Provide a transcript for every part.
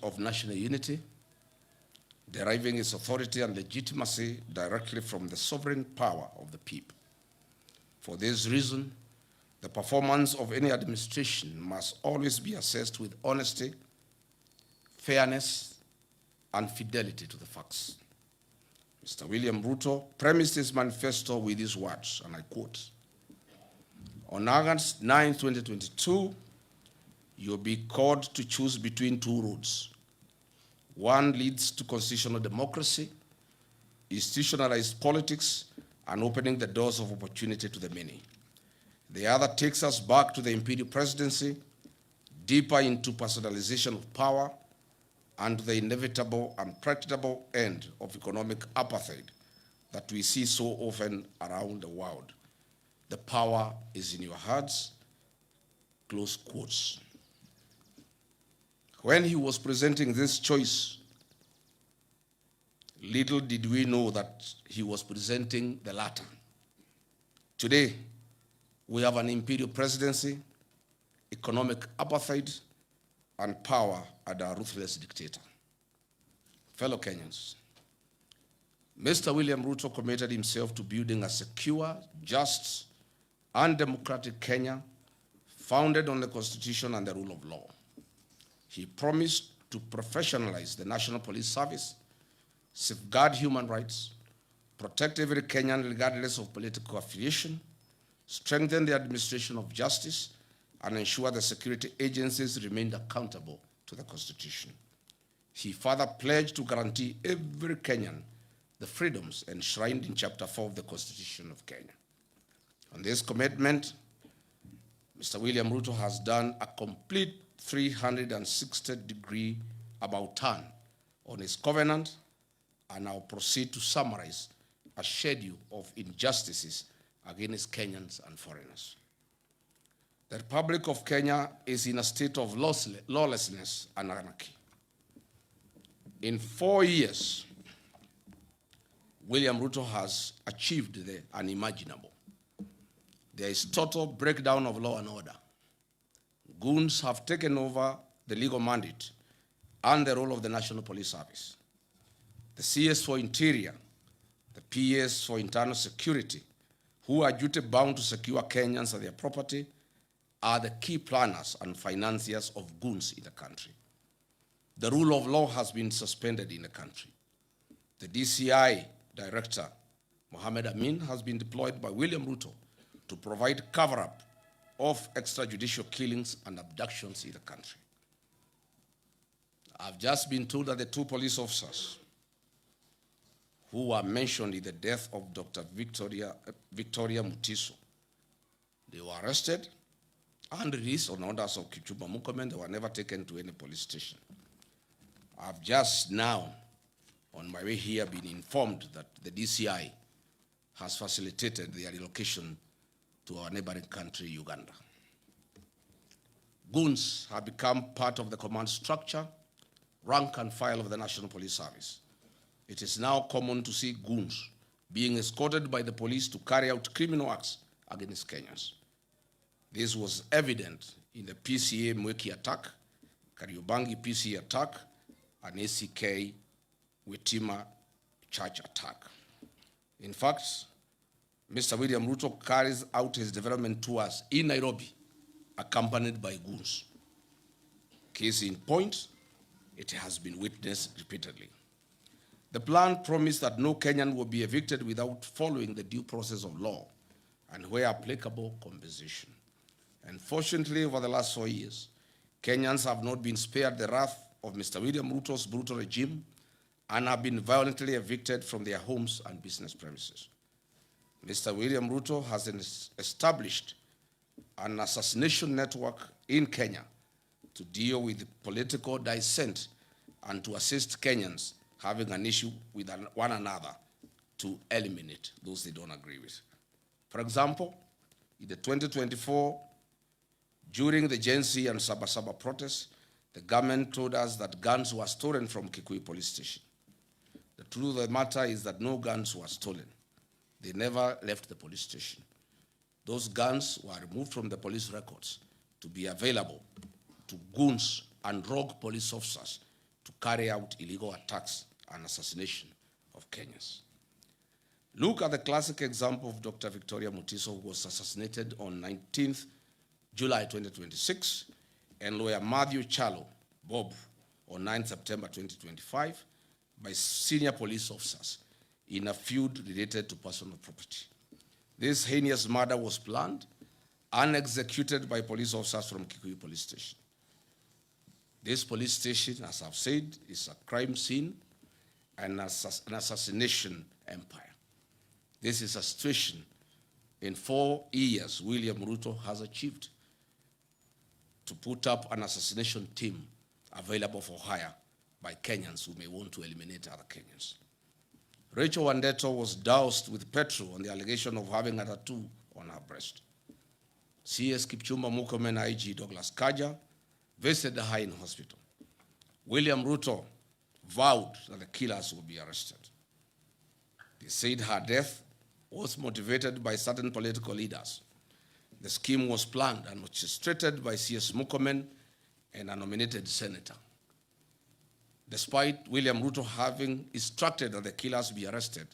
of national unity, deriving its authority and legitimacy directly from the sovereign power of the people. For this reason, the performance of any administration must always be assessed with honesty, fairness, and fidelity to the facts. Mr. William Ruto premised his manifesto with these words, and I quote, "On August 9, 2022, you'll be called to choose between two roads. One leads to constitutional democracy, institutionalized politics, and opening the doors of opportunity to the many. The other takes us back to the imperial presidency, deeper into personalization of power, and to the inevitable and practicable end of economic apartheid that we see so often around the world. The power is in your hands," close quotes. When he was presenting this choice, little did we know that he was presenting the latter. Today, we have an imperial presidency, economic apartheid, and power under a ruthless dictator. Fellow Kenyans, Mr. William Ruto committed himself to building a secure, just, and democratic Kenya founded on the Constitution and the rule of law. He promised to professionalize the National Police Service, safeguard human rights, protect every Kenyan regardless of political affiliation, strengthen the administration of justice, and ensure the security agencies remained accountable to the Constitution. He further pledged to guarantee every Kenyan the freedoms enshrined in Chapter 4 of the Constitution of Kenya. On this commitment, Mr. William Ruto has done a complete 360-degree about turn on his covenant, and I'll proceed to summarize a schedule of injustices against Kenyans and foreigners. The Republic of Kenya is in a state of lawlessness and anarchy. In 4 years, William Ruto has achieved the unimaginable. There is total breakdown of law and order. Goons have taken over the legal mandate and the role of the National Police Service. The CS for Interior, the PS for Internal Security, who are duty-bound to secure Kenyans and their property, are the key planners and financiers of goons in the country. The rule of law has been suspended in the country. The DCI Director, Mohammed Amin, has been deployed by William Ruto to provide cover-up of extrajudicial killings and abductions in the country. I've just been told that the 2 police officers who were mentioned in the death of Dr. Victoria Mutiso, they were arrested and released on orders of Kipchumba Murkomen. They were never taken to any police station. I've just now, on my way here, been informed that the DCI has facilitated their relocation to our neighboring country, Uganda. Goons have become part of the command structure, rank and file of the National Police Service. It is now common to see goons being escorted by the police to carry out criminal acts against Kenyans. This was evident in the PCA Mweki attack, Kariobangi PCA attack, and ACK Witima Church attack. In fact, Mr. William Ruto carries out his development tours in Nairobi, accompanied by goons. Case in point, it has been witnessed repeatedly. The plan promised that no Kenyan will be evicted without following the due process of law, and where applicable, compensation. Unfortunately, over the last 4 years, Kenyans have not been spared the wrath of Mr. William Ruto's brutal regime and have been violently evicted from their homes and business premises. Mr. William Ruto has established an assassination network in Kenya to deal with political dissent and to assist Kenyans having an issue with one another to eliminate those they don't agree with. For example, in the 2024, during the Gen Z and Sabasaba protests, the government told us that guns were stolen from Kikuyu police station. The truth of the matter is that no guns were stolen. They never left the police station. Those guns were removed from the police records to be available to goons and rogue police officers to carry out illegal attacks and assassination of Kenyans. Look at the classic example of Dr. Victoria Mutiso, who was assassinated on 19th July 2026, and lawyer Matthew Chalo, Bob, on 9 September 2025, by senior police officers in a feud related to personal property. This heinous murder was planned and executed by police officers from Kikuyu Police Station. This police station, as I've said, is a crime scene and an assassination empire. This is a situation in 4 years William Ruto has achieved to put up an assassination team available for hire by Kenyans who may want to eliminate other Kenyans. Rachel Wandeto was doused with petrol on the allegation of having a tattoo on her breast. CS Kipchumba Murkomen IG Douglas Kaja visited her in hospital. William Ruto vowed that the killers would be arrested. They said her death was motivated by certain political leaders. The scheme was planned and orchestrated by CS Murkomen and a nominated senator. Despite William Ruto having instructed that the killers be arrested,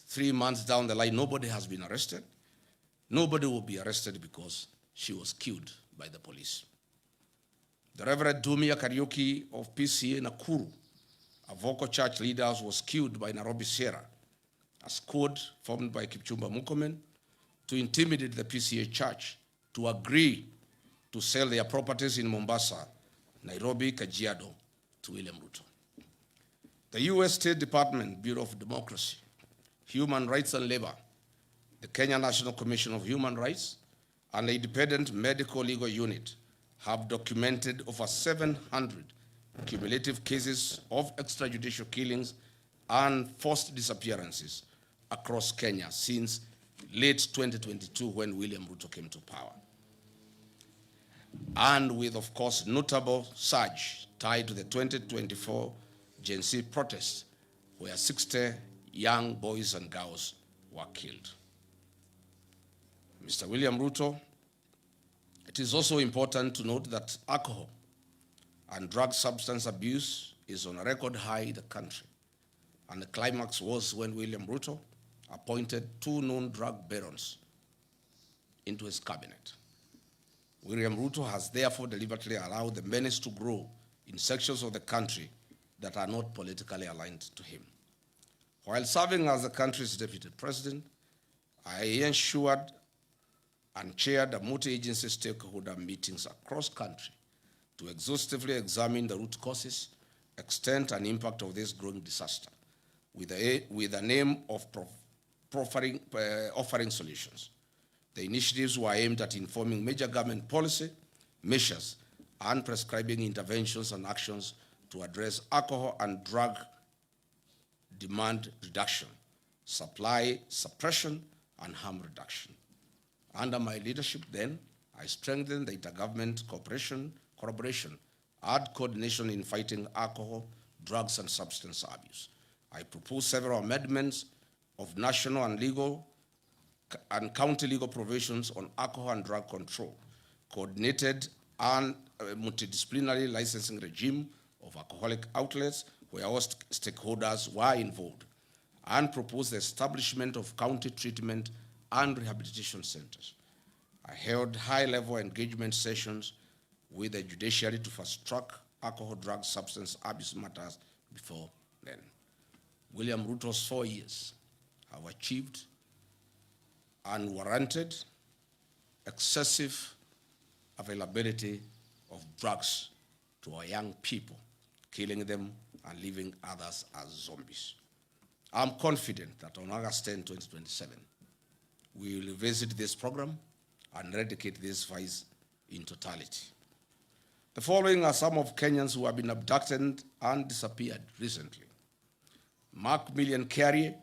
3 months down the line, nobody has been arrested. Nobody will be arrested because she was killed by the police. The Reverend Dumia Kariuki of PCA Nakuru, a vocal church leader, was killed by Nairobi Sierra, a squad formed by Kipchumba Murkomen to intimidate the PCA church to agree to sell their properties in Mombasa, Nairobi, Kajiado, to William Ruto. The U.S. State Department, Bureau of Democracy, Human Rights and Labor, the Kenya National Commission of Human Rights, and the Independent Medical Legal Unit have documented over 700 cumulative cases of extrajudicial killings and forced disappearances across Kenya since late 2022 when William Ruto came to power. And with, of course, notable surge tied to the 2024 Gen Z protests, where 60 young boys and girls were killed. Mr. William Ruto, it is also important to note that alcohol and drug substance abuse is on a record high in the country. And the climax was when William Ruto appointed 2 known drug barons into his cabinet. William Ruto has therefore deliberately allowed the menace to grow in sections of the country that are not politically aligned to him. While serving as the country's deputy president, I ensured and chaired a multi-agency stakeholder meetings across country to exhaustively examine the root causes, extent, and impact of this growing disaster, with an aim of offering solutions. The initiatives were aimed at informing major government policy, measures, and prescribing interventions and actions to address alcohol and drug demand reduction, supply suppression, and harm reduction. Under my leadership then, I strengthened the intergovernment collaboration, and coordination in fighting alcohol, drugs, and substance abuse. I proposed several amendments of national and legal and county legal provisions on alcohol and drug control, coordinated and multidisciplinary licensing regime of alcoholic outlets where all stakeholders were involved, and proposed the establishment of county treatment and rehabilitation centers. I held high-level engagement sessions with the judiciary to fast-track alcohol, drug, substance abuse matters before then. William Ruto's 4 years have achieved unwarranted, excessive availability of drugs to our young people, killing them and leaving others as zombies. I'm confident that on August 10, 2027, we will revisit this program and eradicate this vice in totality. The following are some of Kenyans who have been abducted and disappeared recently. Mark Million Carey,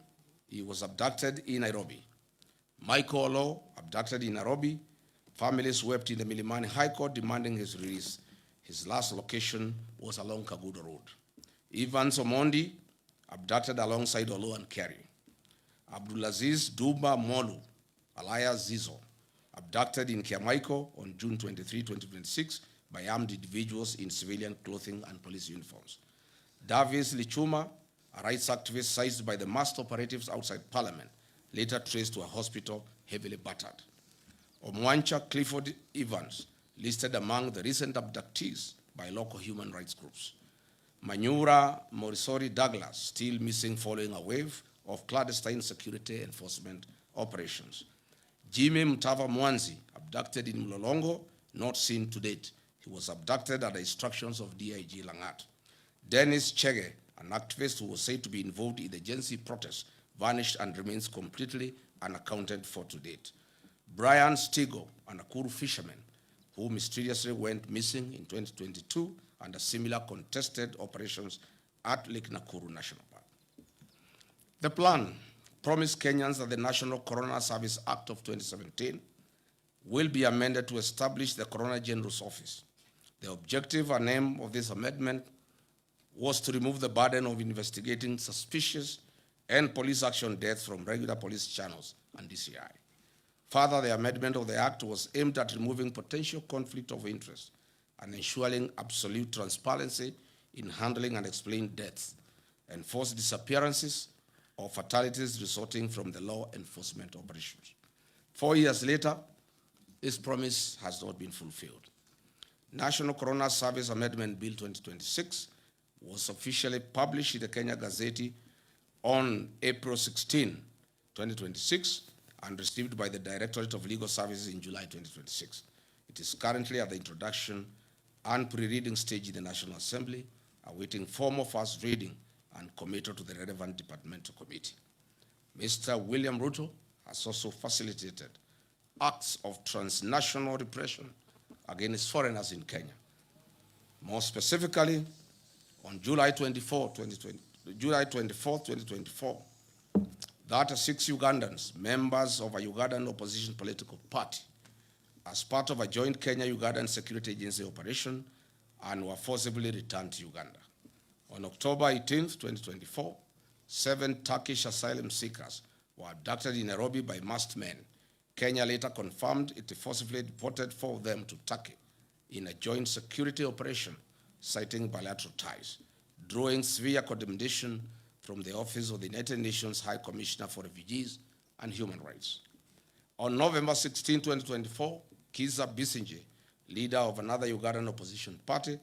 he was abducted in Nairobi. Michael Olo, abducted in Nairobi. Families wept in the Milimani High Court demanding his release. His last location was along Kagudo Road. Evans Omondi, abducted alongside Olo and Carey. Abdulaziz Duba Molu, alias Zizo, abducted in Kiamaiko on June 23, 2026 by armed individuals in civilian clothing and police uniforms. Davis Lichuma, a rights activist seized by the masked operatives outside Parliament, later traced to a hospital heavily battered. Omwancha Clifford Evans, listed among the recent abductees by local human rights groups. Manyura Morisori Douglas, still missing following a wave of clandestine security enforcement operations. Jimmy Mtava Mwanzi, abducted in Mlolongo, not seen to date. He was abducted at the instructions of DIG Langat. Dennis Chege, an activist who was said to be involved in the Gen Z protests, vanished and remains completely unaccounted for to date. Brian Stigo, a Nakuru fisherman, who mysteriously went missing in 2022 under similar contested operations at Lake Nakuru National Park. The plan promised Kenyans that the National Coroner Service Act of 2017 will be amended to establish the Coroner General's Office. The objective and aim of this amendment was to remove the burden of investigating suspicious and police action deaths from regular police channels and DCI. Further, the amendment of the Act was aimed at removing potential conflict of interest and ensuring absolute transparency in handling and explaining deaths, enforced disappearances, or fatalities resulting from the law enforcement operations. 4 years later, this promise has not been fulfilled. National Coroner Service Amendment Bill 2026 was officially published in the Kenya Gazette on April 16, 2026, and received by the Directorate of Legal Services in July 2026. It is currently at the introduction and pre-reading stage in the National Assembly, awaiting formal first reading and committal to the relevant departmental committee. Mr. William Ruto has also facilitated acts of transnational repression against foreigners in Kenya. More specifically, on July 24, 2024, 36 Ugandans, members of a Ugandan opposition political party, as part of a joint Kenya-Ugandan security agency operation, and were forcibly returned to Uganda. On October 18, 2024, 7 Turkish asylum seekers were abducted in Nairobi by masked men. Kenya later confirmed it forcibly deported 4 of them to Turkey in a joint security operation, citing bilateral ties, drawing severe condemnation from the Office of the United Nations High Commissioner for Refugees and Human Rights. On November 16, 2024, Kiza Bisinje, leader of another Ugandan opposition party,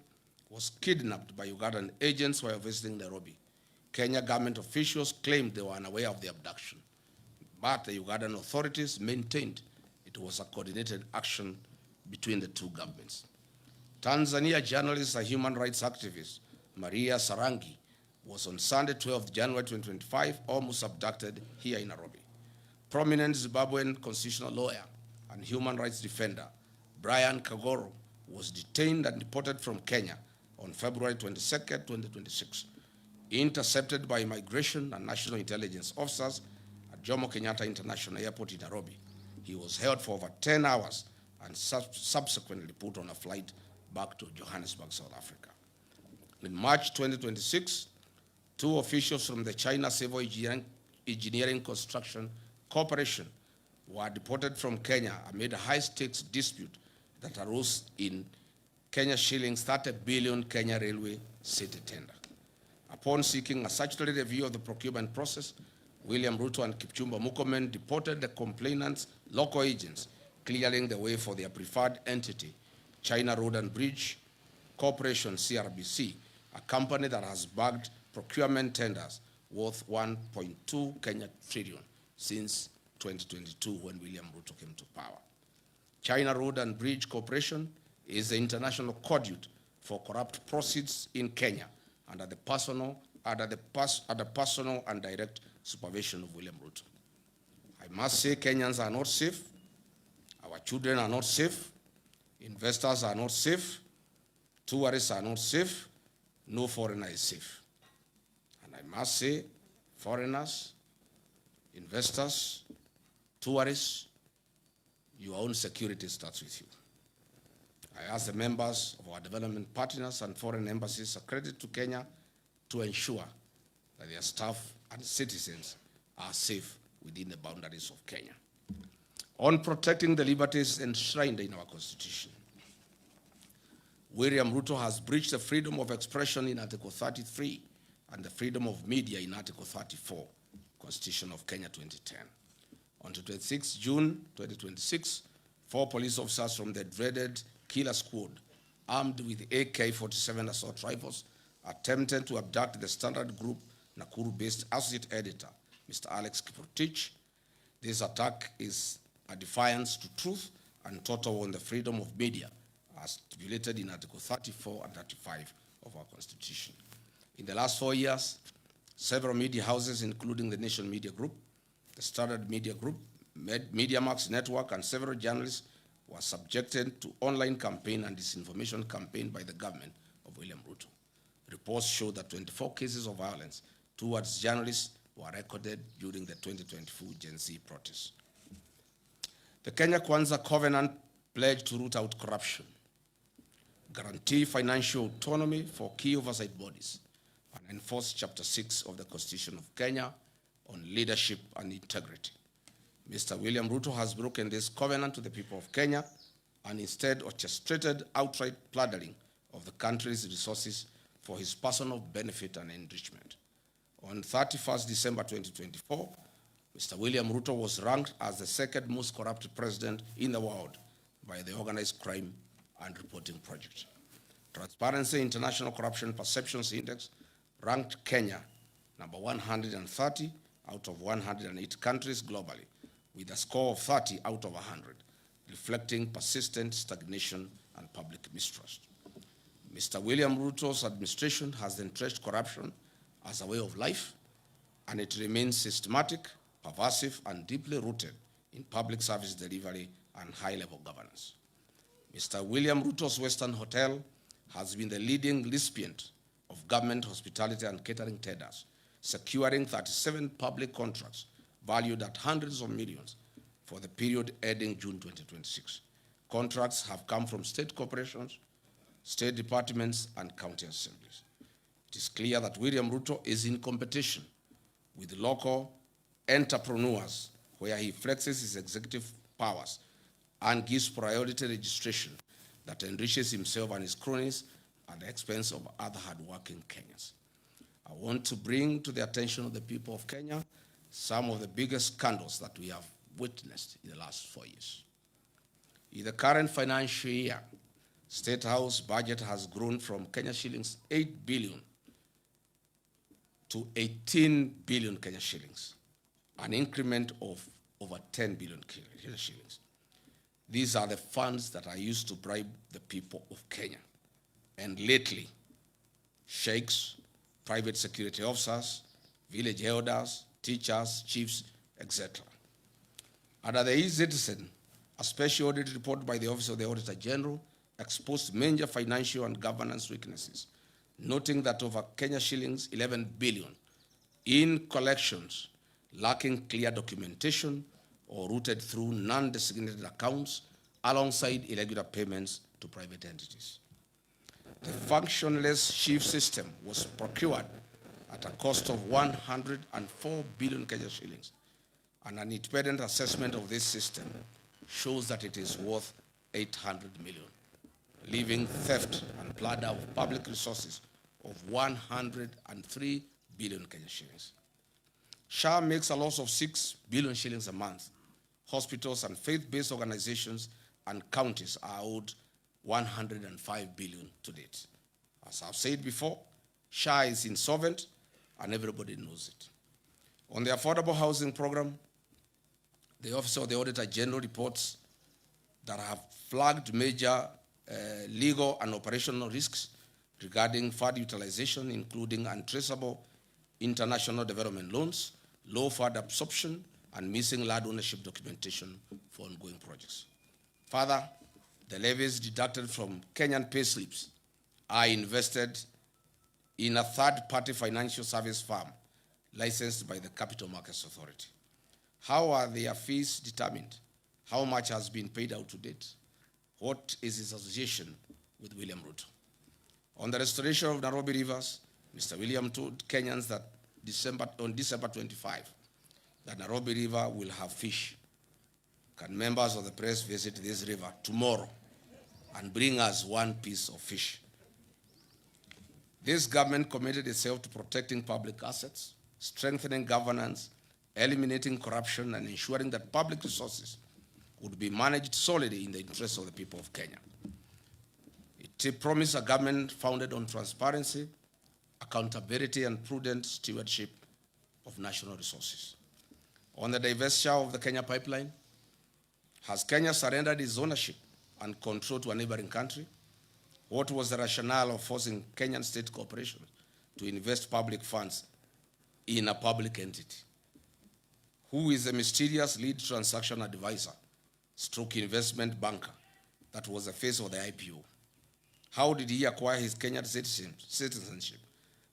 was kidnapped by Ugandan agents while visiting Nairobi. Kenya government officials claimed they were unaware of the abduction, but the Ugandan authorities maintained it was a coordinated action between the two governments. Tanzania journalist and human rights activist Maria Sarangi was on Sunday, 12 January 2025, almost abducted here in Nairobi. Prominent Zimbabwean constitutional lawyer and human rights defender Brian Kagoro was detained and deported from Kenya on February 22, 2026. Intercepted by immigration and national intelligence officers at Jomo Kenyatta International Airport in Nairobi, he was held for over 10 hours and subsequently put on a flight back to Johannesburg, South Africa. In March 2026, 2 officials from the China Civil Engineering Construction Corporation were deported from Kenya amid a high-stakes dispute that arose in Kenya shillings 30 billion Kenya Railway city tender. Upon seeking a statutory review of the procurement process, William Ruto and Kipchumba Murkomen deported the complainants' local agents, clearing the way for their preferred entity, China Road and Bridge Corporation, CRBC, a company that has bagged procurement tenders worth 1.2 Kenya trillion since 2022 when William Ruto came to power. China Road and Bridge Corporation is the international conduit for corrupt proceeds in Kenya under the personal and direct supervision of William Ruto. I must say Kenyans are not safe, our children are not safe, investors are not safe, tourists are not safe, no foreigner is safe. And I must say, foreigners, investors, tourists, your own security starts with you. I ask the members of our development partners and foreign embassies accredited to Kenya to ensure that their staff and citizens are safe within the boundaries of Kenya. On protecting the liberties enshrined in our Constitution, William Ruto has breached the freedom of expression in Article 33 and the freedom of media in Article 34, Constitution of Kenya 2010. On 26 June 2026, 4 police officers from the dreaded Killer Squad, armed with AK-47 assault rifles, attempted to abduct the Standard Group Nakuru-based associate editor, Mr. Alex Kiprotich. This attack is a defiance to truth and total on the freedom of media, as stipulated in Article 34 and 35 of our Constitution. In the last 4 years, several media houses, including the Nation Media Group, the Standard Media Group, MediaMax Network, and several journalists were subjected to online campaign and disinformation campaign by the government of William Ruto. Reports show that 24 cases of violence towards journalists were recorded during the 2024 Gen Z protests. The Kenya Kwanza Covenant pledged to root out corruption, guarantee financial autonomy for key oversight bodies, and enforce Chapter 6 of the Constitution of Kenya on leadership and integrity. Mr. William Ruto has broken this covenant to the people of Kenya and instead orchestrated outright plundering of the country's resources for his personal benefit and enrichment. On 31st December 2024, Mr. William Ruto was ranked as the second most corrupt president in the world by the Organized Crime and Reporting Project. Transparency International Corruption Perceptions Index ranked Kenya number 130 out of 108 countries globally, with a score of 30 out of 100, reflecting persistent stagnation and public mistrust. Mr. William Ruto's administration has entrenched corruption as a way of life, and it remains systematic, pervasive, and deeply rooted in public service delivery and high-level governance. Mr. William Ruto's Western Hotel has been the leading recipient of government hospitality and catering tenders, securing 37 public contracts valued at hundreds of millions for the period ending June 2026. Contracts have come from state corporations, state departments, and county assemblies. It is clear that William Ruto is in competition with local entrepreneurs, where he flexes his executive powers and gives priority registration that enriches himself and his cronies at the expense of other hardworking Kenyans. I want to bring to the attention of the people of Kenya some of the biggest scandals that we have witnessed in the last 4 years. In the current financial year, Statehouse budget has grown from Kenya shillings 8 billion to 18 billion Kenya shillings, an increment of over 10 billion Kenya shillings. These are the funds that are used to bribe the people of Kenya. And lately, sheikhs, private security officers, village elders, teachers, chiefs, etc. Under the e-Citizen, a special audit report by the Office of the Auditor General exposed major financial and governance weaknesses, noting that over Kenya shillings 11 billion in collections lacking clear documentation or routed through non-designated accounts alongside irregular payments to private entities. The functionless chief system was procured at a cost of 104 billion Kenya shillings, and an independent assessment of this system shows that it is worth 800 million, leaving theft and plunder of public resources of 103 billion Kenya shillings. SHA makes a loss of 6 billion shillings a month. Hospitals and faith-based organizations and counties are owed 105 billion to date. As I've said before, SHA is insolvent and everybody knows it. On the affordable housing program, the Office of the Auditor General reports that have flagged major legal and operational risks regarding fund utilization, including untraceable international development loans, low fund absorption, and missing land ownership documentation for ongoing projects. Further, the levies deducted from Kenyan payslips are invested in a third-party financial service firm licensed by the Capital Markets Authority. How are their fees determined? How much has been paid out to date? What is his association with William Ruto? On the restoration of Nairobi rivers, Mr. William told Kenyans that on December 25, that Nairobi River will have fish. Can members of the press visit this river tomorrow and bring us one piece of fish. This government committed itself to protecting public assets, strengthening governance, eliminating corruption, and ensuring that public resources would be managed solely in the interests of the people of Kenya. It promised a government founded on transparency, accountability, and prudent stewardship of national resources. On the divestiture of the Kenya pipeline, has Kenya surrendered its ownership and control to a neighboring country? What was the rationale of forcing Kenyan state corporations to invest public funds in a public entity? Who is the mysterious lead transaction advisor, stroke investment banker that was the face of the IPO? How did he acquire his Kenyan citizenship,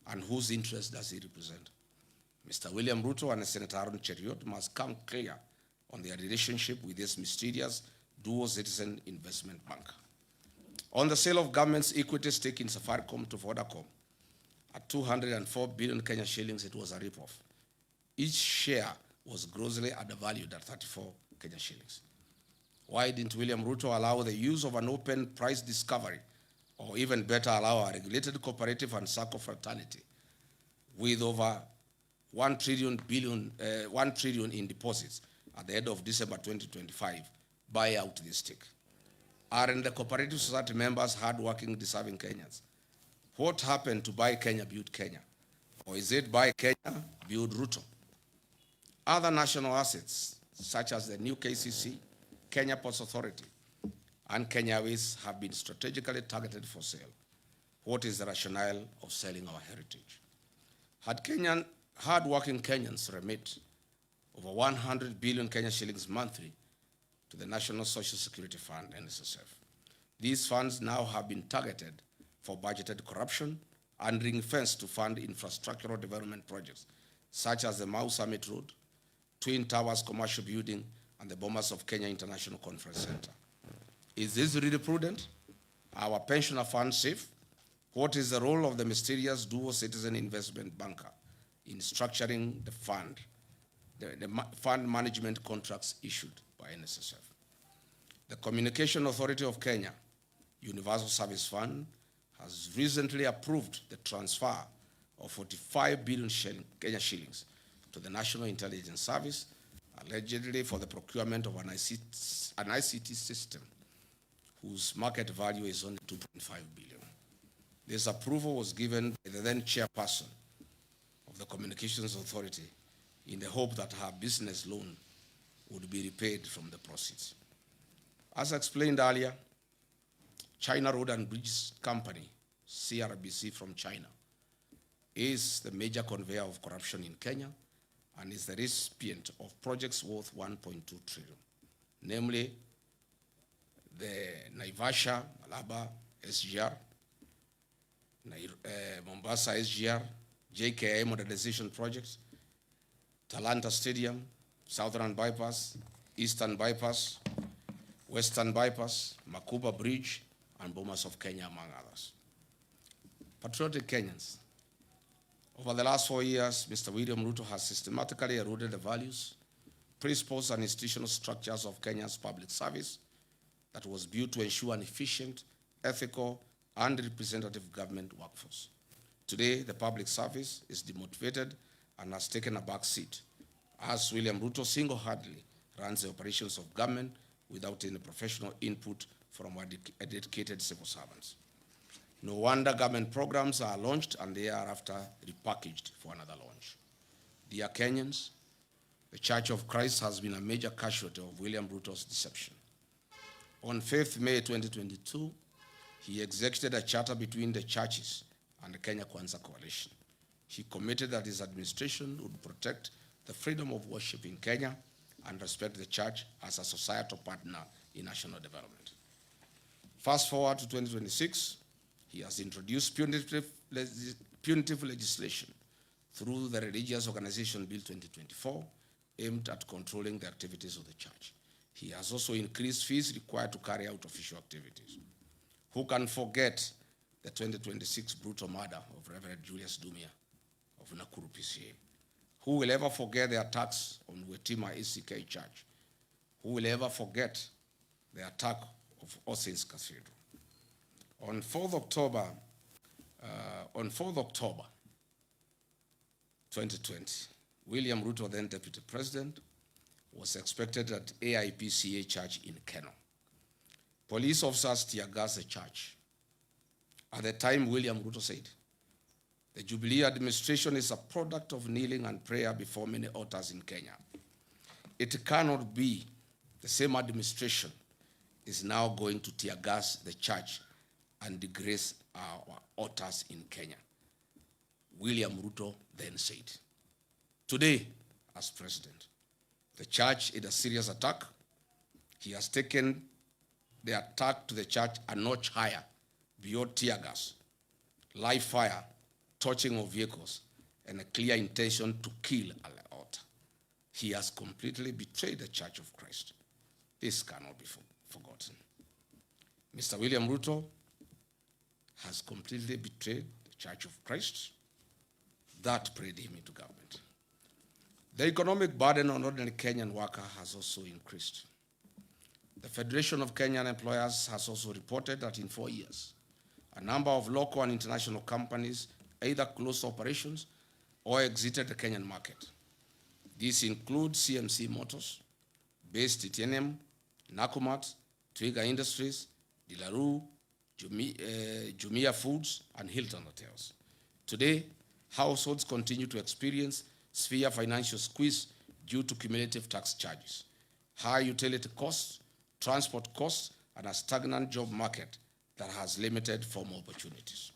and whose interest does he represent? Mr. William Ruto and Senator Aaron Cheriot must come clear on their relationship with this mysterious dual citizen investment banker. On the sale of government's equity stake in Safaricom to Vodacom at 204 billion Kenya shillings, it was a ripoff. Each share was grossly undervalued at 34 Kenya shillings. Why didn't William Ruto allow the use of an open price discovery, or even better, allow a regulated cooperative and SACCO fraternity with over 1 trillion in deposits at the end of December 2025 buy out this stake? Aren't the cooperative society members hardworking, deserving Kenyans? What happened to Buy Kenya, Build Kenya? Or is it Buy Kenya, Build Ruto? Other national assets, such as the new KCC, Kenya Ports Authority, and Kenya Airways, have been strategically targeted for sale. What is the rationale of selling our heritage? Had hard-working Kenyans remit over 100 billion Kenya shillings monthly to the National Social Security Fund, NSSF. These funds now have been targeted for budgeted corruption and ring-fenced to fund infrastructural development projects, such as the Mau Summit Road, Twin Towers Commercial Building, and the Bomas of Kenya International Conference Center. Is this really prudent? Are our pensioner funds safe? What is the role of the mysterious dual citizen investment banker in structuring the fund management contracts issued by NSSF? The Communication Authority of Kenya, Universal Service Fund, has recently approved the transfer of 45 billion Kenya shillings to the National Intelligence Service, allegedly for the procurement of an ICT system whose market value is only 2.5 billion. This approval was given by the then chairperson of the Communications Authority in the hope that her business loan would be repaid from the proceeds. As explained earlier, China Road and Bridge Company, CRBC from China, is the major conveyor of corruption in Kenya and is the recipient of projects worth 1.2 trillion, namely the Naivasha, Malaba, SGR, Mombasa SGR, JKI modernization projects, Talanta Stadium, Southern Bypass, Eastern Bypass, Western Bypass, Makuba Bridge, and Bomas of Kenya, among others. Patriotic Kenyans, over the last 4 years, Mr. William Ruto has systematically eroded the values, principles, and institutional structures of Kenya's public service that was built to ensure an efficient, ethical, and representative government workforce. Today, the public service is demotivated and has taken a back seat, as William Ruto single-handedly runs the operations of government without any professional input from our dedicated civil servants. No wonder government programs are launched and they are after repackaged for another launch. Dear Kenyans, the Church of Christ has been a major casualty of William Ruto's deception. On 5th May 2022, he executed a charter between the churches and the Kenya Kwanza Coalition. He committed that his administration would protect the freedom of worship in Kenya and respect the church as a societal partner in national development. Fast forward to 2026, he has introduced punitive legislation through the Religious Organization Bill 2024, aimed at controlling the activities of the church. He has also increased fees required to carry out official activities. Who can forget the 2026 brutal murder of Reverend Julius Dumia of Nakuru PCA? Who will ever forget the attacks on Wetima ACK Church? Who will ever forget the attack of All Saints Cathedral? On 4th October, on 4th October 2020, William Ruto, then Deputy President, was expected at AIPCA Church in Keno. Police officers tear gas the church. At the time, William Ruto said, the Jubilee administration is a product of kneeling and prayer before many altars in Kenya. It cannot be the same administration is now going to tear gas the church and disgrace our altars in Kenya. William Ruto then said, today, as president, the church is a serious attack. He has taken the attack to the church a notch higher, beyond tear gas, live fire, torching of vehicles, and a clear intention to kill an altar. He has completely betrayed the Church of Christ. This cannot be forgotten. Mr. William Ruto has completely betrayed the Church of Christ. That prayed him into government. The economic burden on ordinary Kenyan worker has also increased. The Federation of Kenyan Employers has also reported that in 4 years, a number of local and international companies either closed operations or exited the Kenyan market. These include CMC Motors, Base Titanium, Nakumat, Twiga Industries, Dilaru, Jumia Foods, and Hilton Hotels. Today, households continue to experience severe financial squeeze due to cumulative tax charges, high utility costs, transport costs, and a stagnant job market that has limited formal opportunities.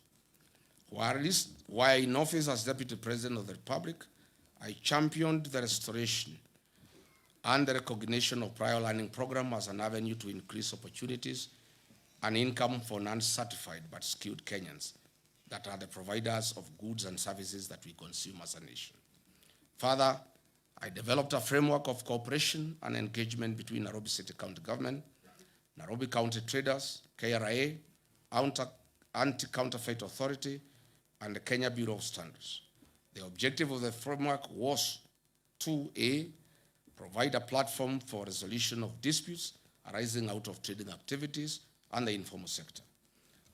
While in office as Deputy President of the Republic, I championed the restoration and the recognition of prior learning program as an avenue to increase opportunities and income for non-certified but skilled Kenyans that are the providers of goods and services that we consume as a nation. Further, I developed a framework of cooperation and engagement between Nairobi City County Government, Nairobi County Traders, KRA, Anti-Counterfeit Authority, and the Kenya Bureau of Standards. The objective of the framework was to A, provide a platform for resolution of disputes arising out of trading activities and the informal sector,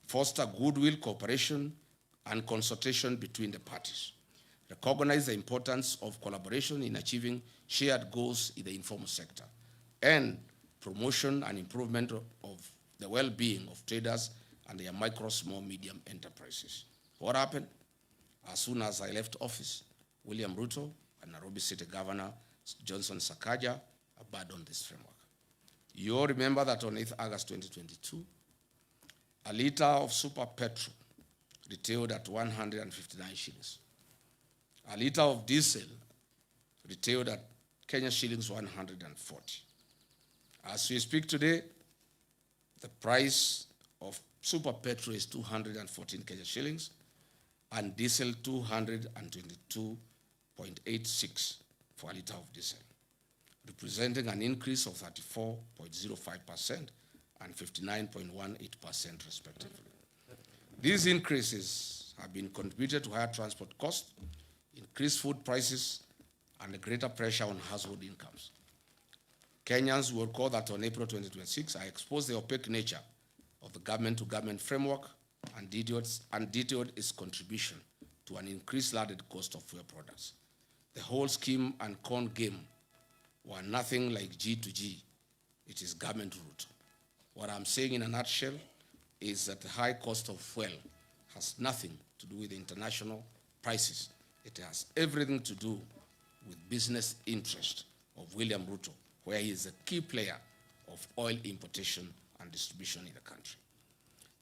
foster goodwill, cooperation, and consultation between the parties, recognize the importance of collaboration in achieving shared goals in the informal sector, and promotion and improvement of the well-being of traders and their micro, small, medium enterprises. What happened? As soon as I left office, William Ruto and Nairobi City Governor Johnson Sakaja abandoned this framework. You all remember that on 8th August 2022, a liter of super petrol retailed at 159 shillings. A liter of diesel retailed at Kenya shillings 140. As we speak today, the price of super petrol is 214 Kenya shillings and diesel 222.86 for a liter of diesel, representing an increase of 34.05% and 59.18% respectively. These increases have been contributed to higher transport costs, increased food prices, and a greater pressure on household incomes. Kenyans will recall that on April 2026, I exposed the opaque nature of the government-to-government framework and detailed its contribution to an increased landed cost of fuel products. The whole scheme and con game were nothing like G to G. It is government route. What I'm saying in a nutshell is that the high cost of fuel has nothing to do with international prices. It has everything to do with business interest of William Ruto, where he is a key player of oil importation and distribution in the country.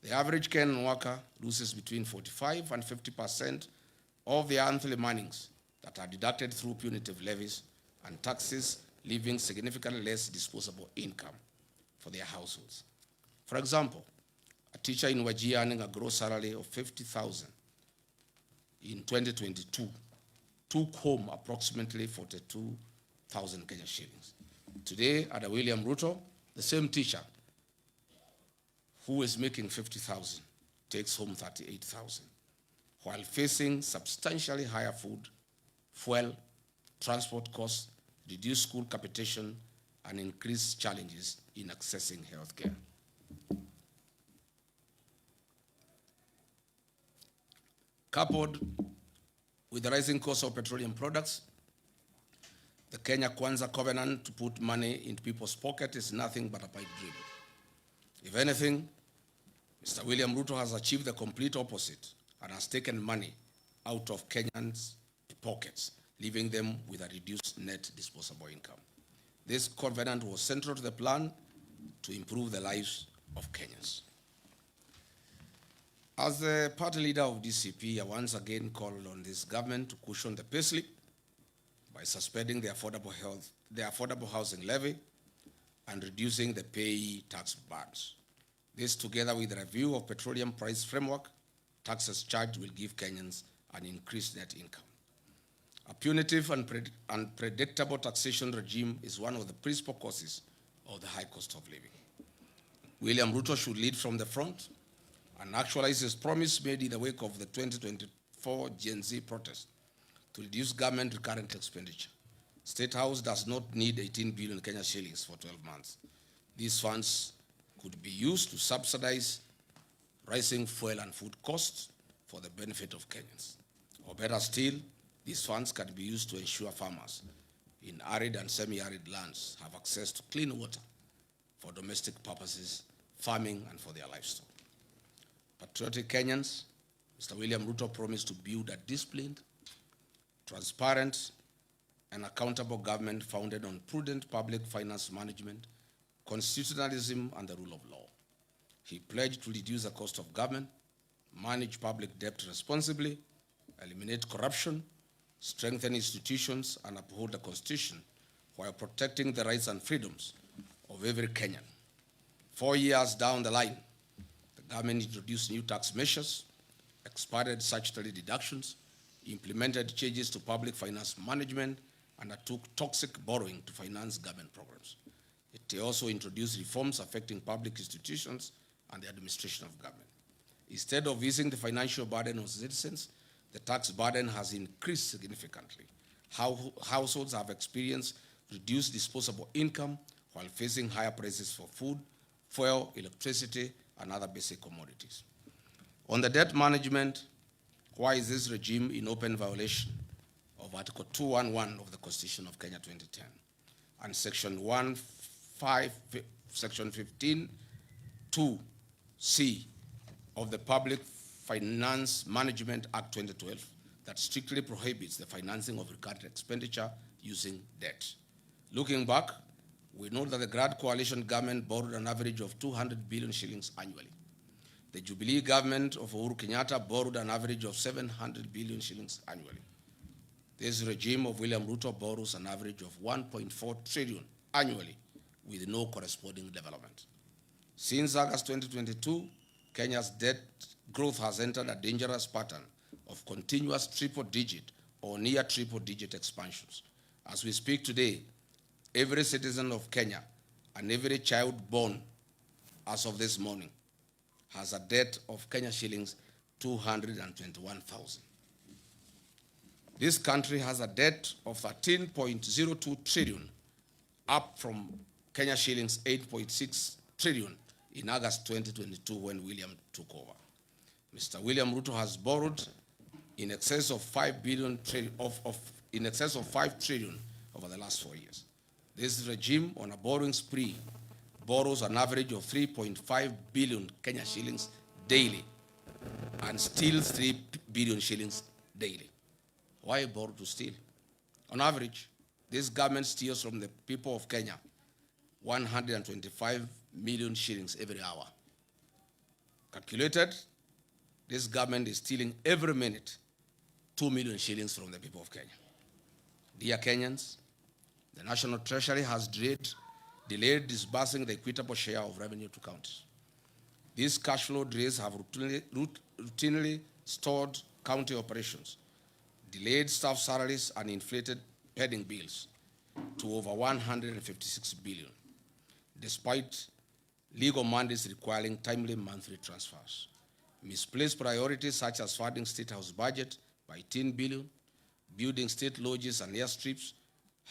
The average Kenyan worker loses between 45% and 50% of their monthly earnings that are deducted through punitive levies and taxes, leaving significantly less disposable income for their households. For example, a teacher in Wajir earning a gross salary of 50,000 in 2022 took home approximately 42,000 Kenya shillings. Today, under William Ruto, the same teacher who is making 50,000 takes home 38,000, while facing substantially higher food, fuel, transport costs, reduced school capitation, and increased challenges in accessing healthcare. Coupled with the rising cost of petroleum products, the Kenya Kwanza covenant to put money into people's pocket is nothing but a pipe dream. If anything, Mr. William Ruto has achieved the complete opposite and has taken money out of Kenyans' pockets, leaving them with a reduced net disposable income. This covenant was central to the plan to improve the lives of Kenyans. As the party leader of DCP, I once again called on this government to cushion the payslip by suspending the affordable housing levy and reducing the payee tax burdens. This, together with the review of petroleum price framework, taxes charged will give Kenyans an increased net income. A punitive and unpredictable taxation regime is one of the principal causes of the high cost of living. William Ruto should lead from the front and actualize his promise made in the wake of the 2024 Gen Z protest to reduce government recurrent expenditure. Statehouse does not need 18 billion Kenya shillings for 12 months. These funds could be used to subsidize rising fuel and food costs for the benefit of Kenyans. Or better still, these funds can be used to ensure farmers in arid and semi-arid lands have access to clean water for domestic purposes, farming, and for their livestock. Patriotic Kenyans, Mr. William Ruto promised to build a disciplined, transparent, and accountable government founded on prudent public finance management, constitutionalism, and the rule of law. He pledged to reduce the cost of government, manage public debt responsibly, eliminate corruption, strengthen institutions, and uphold the Constitution while protecting the rights and freedoms of every Kenyan. 4 years down the line, the government introduced new tax measures, expanded statutory deductions, implemented changes to public finance management, and undertook toxic borrowing to finance government programs. It also introduced reforms affecting public institutions and the administration of government. Instead of easing the financial burden on citizens, the tax burden has increased significantly. Households have experienced reduced disposable income while facing higher prices for food, fuel, electricity, and other basic commodities. On the debt management, why is this regime in open violation of Article 211 of the Constitution of Kenya 2010 and Section 15 2C of the Public Finance Management Act 2012 that strictly prohibits the financing of recurrent expenditure using debt? Looking back, we know that the Grand Coalition government borrowed an average of 200 billion shillings annually. The Jubilee government of Uhuru Kenyatta borrowed an average of 700 billion shillings annually. This regime of William Ruto borrows an average of 1.4 trillion annually with no corresponding development. Since August 2022, Kenya's debt growth has entered a dangerous pattern of continuous triple-digit or near triple-digit expansions. As we speak today, every citizen of Kenya and every child born as of this morning has a debt of Kenya shillings 221,000. This country has a debt of 13.02 trillion, up from Kenya shillings 8.6 trillion in August 2022 when William took over. Mr. William Ruto has borrowed in excess of 5 trillion over the last 4 years. This regime, on a borrowing spree, borrows an average of 3.5 billion Kenya shillings daily and steals 3 billion shillings daily. Why borrow to steal? On average, this government steals from the people of Kenya 125 million shillings every hour. Calculated, this government is stealing every minute 2 million shillings from the people of Kenya. Dear Kenyans, the National Treasury has delayed disbursing the equitable share of revenue to counties. These cash flow delays have routinely stalled county operations, delayed staff salaries, and inflated pending bills to over 156 billion, despite legal mandates requiring timely monthly transfers. Misplaced priorities such as funding Statehouse budget by 10 billion, building state lodges and airstrips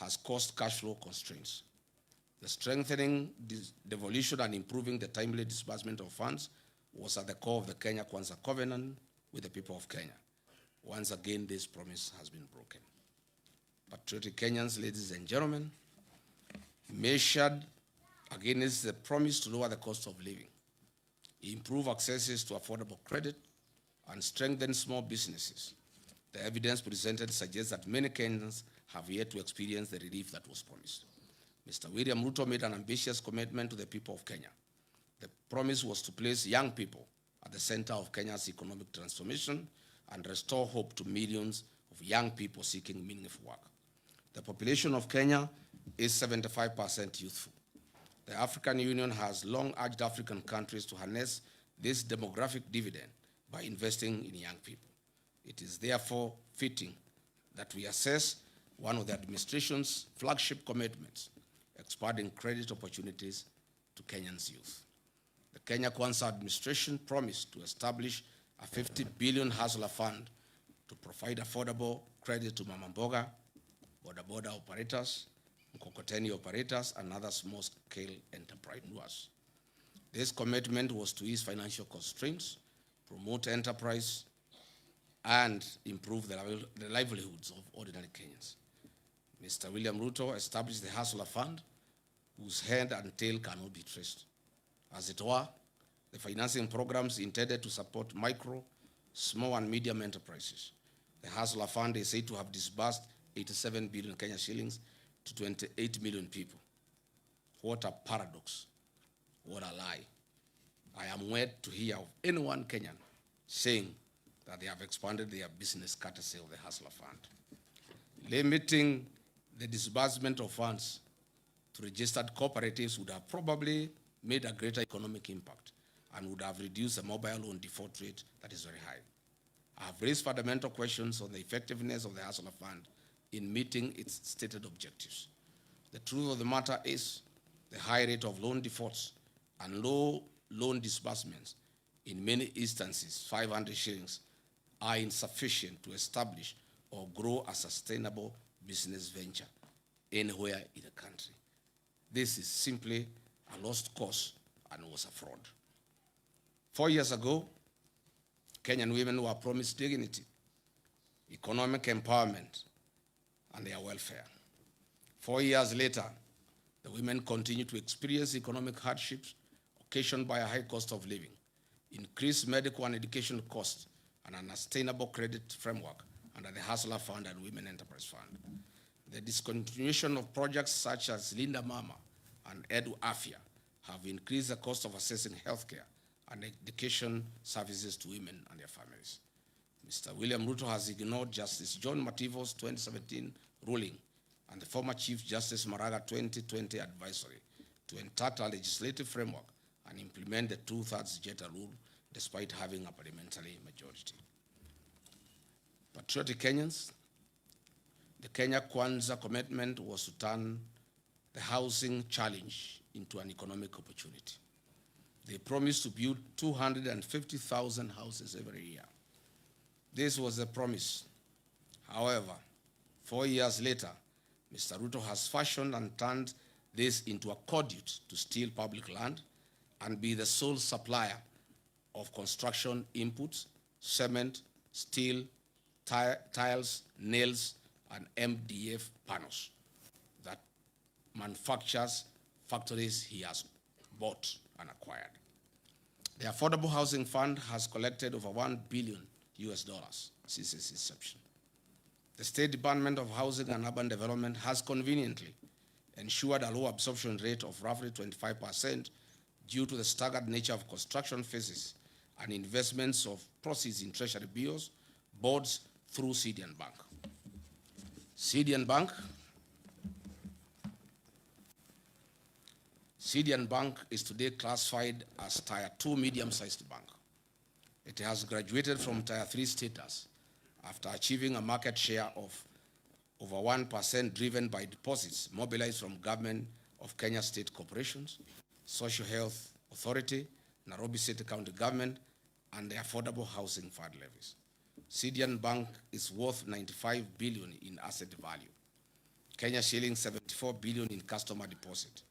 has caused cash flow constraints. The strengthening, devolution, and improving the timely disbursement of funds was at the core of the Kenya Kwanza Covenant with the people of Kenya. Once again, this promise has been broken. Patriotic Kenyans, ladies and gentlemen, measured against the promise to lower the cost of living, improve access to affordable credit, and strengthen small businesses, the evidence presented suggests that many Kenyans have yet to experience the relief that was promised. Mr. William Ruto made an ambitious commitment to the people of Kenya. The promise was to place young people at the center of Kenya's economic transformation and restore hope to millions of young people seeking meaningful work. The population of Kenya is 75% youthful. The African Union has long urged African countries to harness this demographic dividend by investing in young people. It is therefore fitting that we assess one of the administration's flagship commitments, expanding credit opportunities to Kenyans' youth. The Kenya Kwanza administration promised to establish a 50 billion hustler fund to provide affordable credit to mama mboga, boda operators, mkokoteni operators, and other small-scale entrepreneurs. This commitment was to ease financial constraints, promote enterprise, and improve the livelihoods of ordinary Kenyans. Mr. William Ruto established the Hustler Fund, whose head and tail cannot be traced. As it were, the financing programs intended to support micro, small, and medium enterprises. The Hustler Fund is said to have disbursed 87 billion Kenya shillings to 28 million people. What a paradox. What a lie. I am yet to hear of any one Kenyan saying that they have expanded their business courtesy of the Hustler Fund. Limiting the disbursement of funds to registered cooperatives would have probably made a greater economic impact and would have reduced the mobile loan default rate that is very high. I have raised fundamental questions on the effectiveness of the Hustler Fund in meeting its stated objectives. The truth of the matter is the high rate of loan defaults and low loan disbursements, in many instances 500 shillings, are insufficient to establish or grow a sustainable business venture anywhere in the country. This is simply a lost cause and was a fraud. 4 years ago, Kenyan women were promised dignity, economic empowerment, and their welfare. 4 years later, the women continue to experience economic hardships occasioned by a high cost of living, increased medical and education costs, and an unsustainable credit framework under the Hustler Fund and Women Enterprise Fund. The discontinuation of projects such as Linda Mama and Edu Afya have increased the cost of accessing healthcare and education services to women and their families. Mr. William Ruto has ignored Justice John Mativo's 2017 ruling and the former Chief Justice Maraga 2020 advisory to entitle a legislative framework and implement the 2/3 Jeta rule despite having a parliamentary majority. Patriotic Kenyans, the Kenya Kwanza commitment was to turn the housing challenge into an economic opportunity. They promised to build 250,000 houses every year. This was the promise. However, 4 years later, Mr. Ruto has fashioned and turned this into a conduit to steal public land and be the sole supplier of construction inputs, cement, steel, tiles, nails, and MDF panels that manufactures factories he has bought and acquired. The Affordable Housing Fund has collected over $1 billion since its inception. The State Department of Housing and Urban Development has conveniently ensured a low absorption rate of roughly 25% due to the staggered nature of construction phases and investments of proceeds in treasury bills, bonds through CDN Bank. CDN Bank is today classified as Tier 2 medium-sized bank. It has graduated from Tier 3 status after achieving a market share of over 1% driven by deposits mobilized from Government of Kenya State Corporations, Social Health Authority, Nairobi City County Government, and the Affordable Housing Fund levies. CDN Bank is worth 95 billion in asset value, Kenya shillings 74 billion in customer deposit,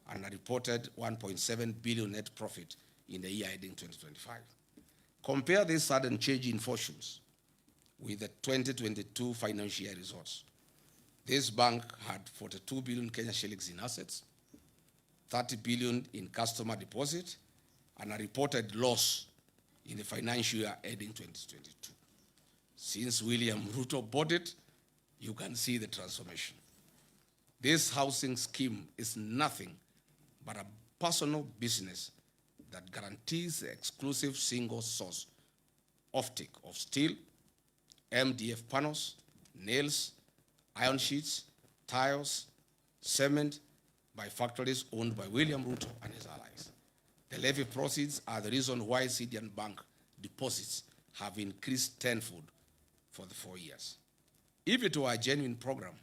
and a reported 1.7 billion net profit in the year ending 2025. Compare this sudden change in fortunes with the 2022 financial year results. This bank had 42 billion Kenya shillings in assets, 30 billion in customer deposit, and a reported loss in the financial year ending 2022. Since William Ruto bought it, you can see the transformation. This housing scheme is nothing but a personal business that guarantees the exclusive single source offtake of steel, MDF panels, nails, iron sheets, tiles, cement by factories owned by William Ruto and his allies. The levy proceeds are the reason why CDN Bank deposits have increased tenfold for the 4 years. If it were a genuine program,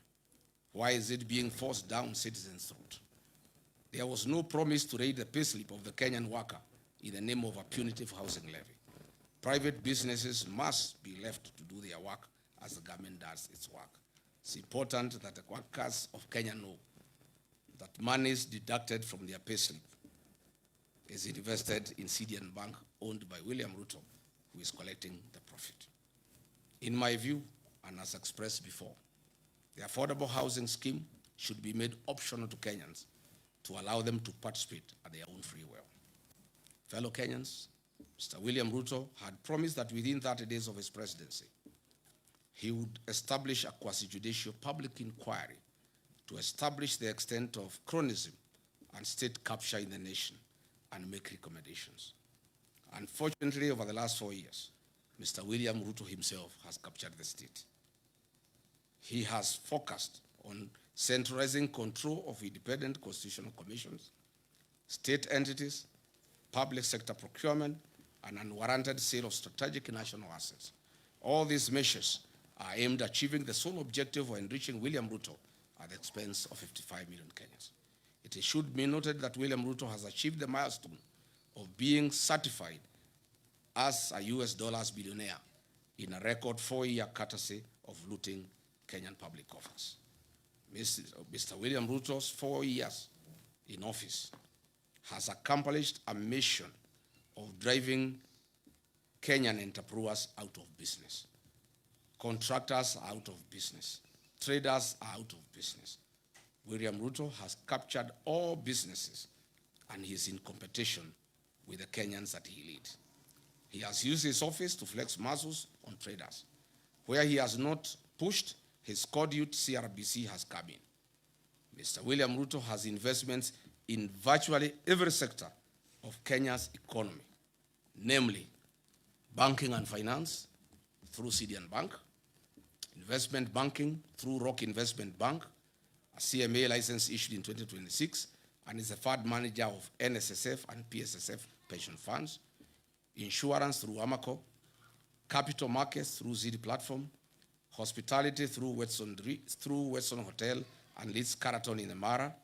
why is it being forced down citizens' throat? There was no promise to raise the payslip of the Kenyan worker in the name of a punitive housing levy. Private businesses must be left to do their work as the government does its work. It's important that the workers of Kenya know that monies deducted from their payslip is invested in CDN Bank owned by William Ruto, who is collecting the profit. In my view, and as expressed before, the affordable housing scheme should be made optional to Kenyans to allow them to participate at their own free will. Fellow Kenyans, Mr. William Ruto had promised that within 30 days of his presidency, he would establish a quasi-judicial public inquiry to establish the extent of cronyism and state capture in the nation and make recommendations. Unfortunately, over the last 4 years, Mr. William Ruto himself has captured the state. He has focused on centralizing control of independent constitutional commissions, state entities, public sector procurement, and unwarranted sale of strategic national assets. All these measures are aimed at achieving the sole objective of enriching William Ruto at the expense of 55 million Kenyans. It should be noted that William Ruto has achieved the milestone of being certified as a US dollars billionaire in a record 4-year courtesy of looting Kenyan public coffers. Mr. William Ruto's 4 years in office has accomplished a mission of driving Kenyan entrepreneurs out of business. Contractors are out of business. Traders are out of business. William Ruto has captured all businesses and he is in competition with the Kenyans that he leads. He has used his office to flex muscles on traders. Where he has not pushed, his cordial CRBC has come in. Mr. William Ruto has investments in virtually every sector of Kenya's economy, namely banking and finance through CDN Bank, investment banking through Rock Investment Bank, a CMA license issued in 2026, and is a fund manager of NSSF and PSSF pension funds, insurance through Amaco, capital markets through ZD Platform, hospitality through Weston Hotel and Leeds Caraton in the Mara,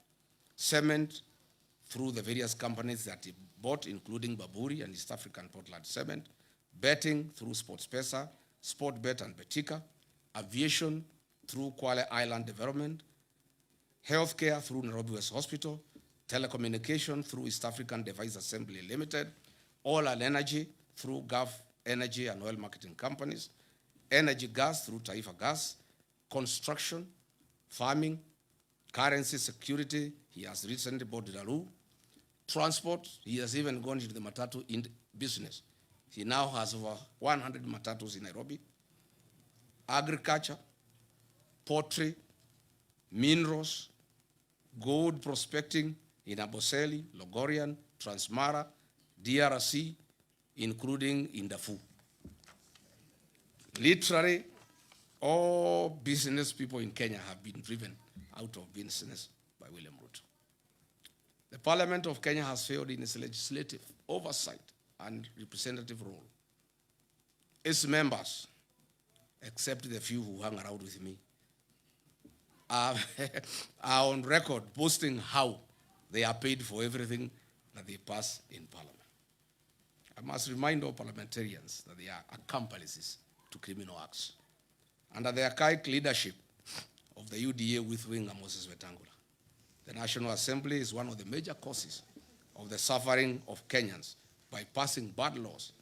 cement through the various companies that he bought, including Baburi and East African Portland Cement, betting through SportPesa, Sportbet and Betika, aviation through Kwale Island Development, healthcare through Nairobi West Hospital, telecommunication through East African Device Assembly Limited, oil and energy through Gulf Energy and oil marketing companies, energy gas through Taifa Gas, construction, farming, currency security, he has recently bought Daru, transport, he has even gone into the matatu business. He now has over 100 matatus in Nairobi, agriculture, poultry, minerals, gold prospecting in Aboseli, Logorian, Transmara, DRC, including in Darfur. Literally, all business people in Kenya have been driven out of business by William Ruto. The Parliament of Kenya has failed in its legislative oversight and representative role. Its members, except the few who hang around with me, are on record boasting how they are paid for everything that they pass in Parliament. I must remind all parliamentarians that they are accomplices to criminal acts. Under the archaic leadership of the UDA with winger Moses Wetangula, the National Assembly is one of the major causes of the suffering of Kenyans by passing bad laws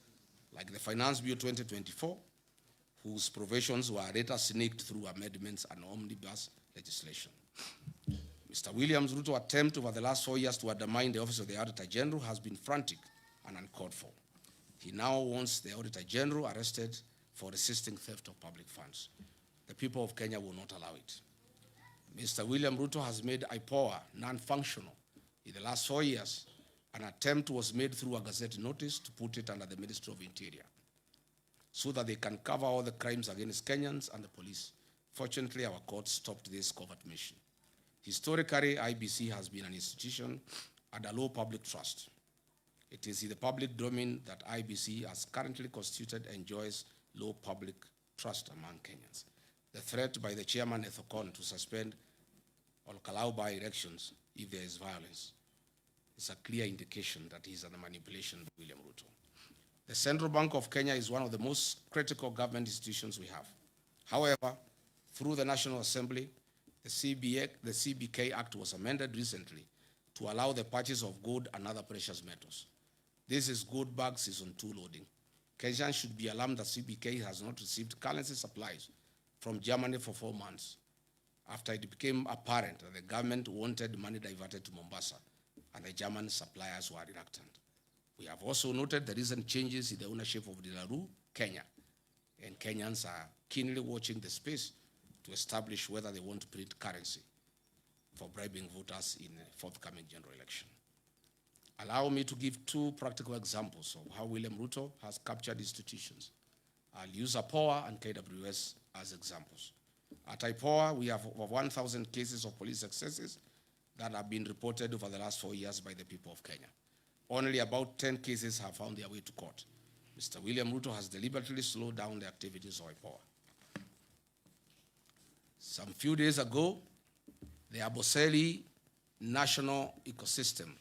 like the Finance Bill 2024, whose provisions were later sneaked through amendments and omnibus legislation. Mr. William Ruto's attempt over the last 4 years to undermine the office of the Auditor General has been frantic and uncalled for. He now wants the Auditor General arrested for resisting theft of public funds. The people of Kenya will not allow it. Mr. William Ruto has made IPOA non-functional in the last 4 years. An attempt was made through a Gazette notice to put it under the Ministry of Interior so that they can cover all the crimes against Kenyans and the police. Fortunately, our court stopped this covert mission. Historically, IBC has been an institution under low public trust. It is in the public domain that IBC, as currently constituted, enjoys low public trust among Kenyans. The threat by the chairman Ethocon to suspend or allow by-elections if there is violence is a clear indication that he is under manipulation by William Ruto. The Central Bank of Kenya is one of the most critical government institutions we have. However, through the National Assembly, the CBK Act was amended recently to allow the purchase of gold and other precious metals. This is gold bag season 2 loading. Kenyans should be alarmed that CBK has not received currency supplies from Germany for 4 months after it became apparent that the government wanted money diverted to Mombasa and the German suppliers were reluctant. We have also noted the recent changes in the ownership of Dilaru, Kenya, and Kenyans are keenly watching the space to establish whether they want to print currency for bribing voters in a forthcoming general election. Allow me to give 2 practical examples of how William Ruto has captured institutions. I'll use IPOA and KWS as examples. At IPOA, we have over 1,000 cases of police excesses that have been reported over the last 4 years by the people of Kenya. Only about 10 cases have found their way to court. Mr. William Ruto has deliberately slowed down the activities of IPOA. Some few days ago, the Amboseli National Ecosystem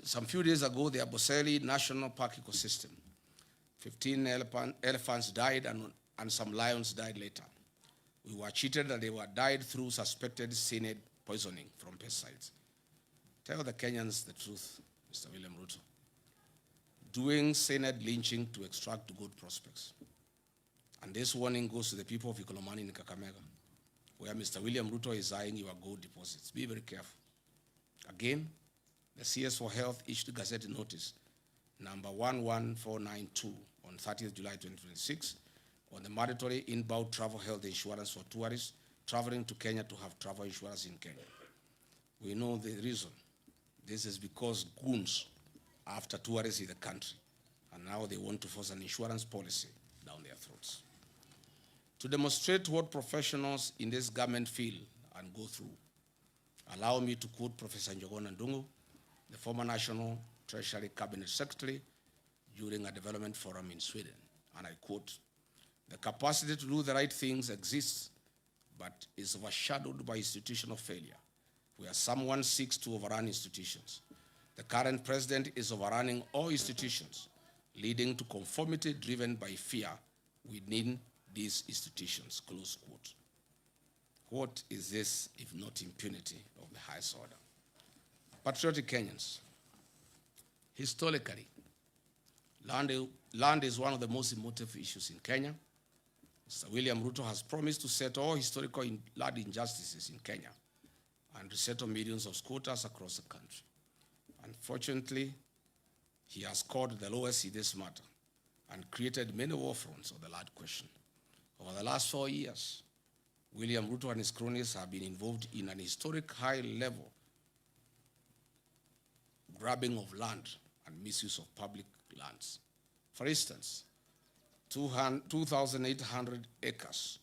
the Amboseli National Park ecosystem, 15 elephants died and some lions died later. We were cheated that they were died through suspected cyanide poisoning from pesticides. Tell the Kenyans the truth, Mr. William Ruto. Doing cyanide lynching to extract good prospects. And this warning goes to the people of Ikolomani in Kakamega, where Mr. William Ruto is eyeing your gold deposits. Be very careful. Again, the CS for Health issued a Gazette notice, number 11492, on 30th July 2026, on the mandatory inbound travel health insurance for tourists traveling to Kenya to have travel insurance in Kenya. We know the reason. This is because goons are after tourists in the country, and now they want to force an insurance policy down their throats. To demonstrate what professionals in this government feel and go through, allow me to quote Professor Njogona Ndungu, the former National Treasury Cabinet Secretary, during a development forum in Sweden, and I quote, "The capacity to do the right things exists, but is overshadowed by institutional failure, where someone seeks to overrun institutions. The current president is overrunning all institutions, leading to conformity driven by fear within these institutions," close quote. What is this if not impunity of the highest order? Patriotic Kenyans, historically, land is one of the most emotive issues in Kenya. Mr. William Ruto has promised to settle all historical land injustices in Kenya and resettle millions of squatters across the country. Unfortunately, he has scored the lowest in this matter and created many war fronts on the land question. Over the last 4 years, William Ruto and his cronies have been involved in an historic high-level grabbing of land and misuse of public lands. For instance, 2,800 acres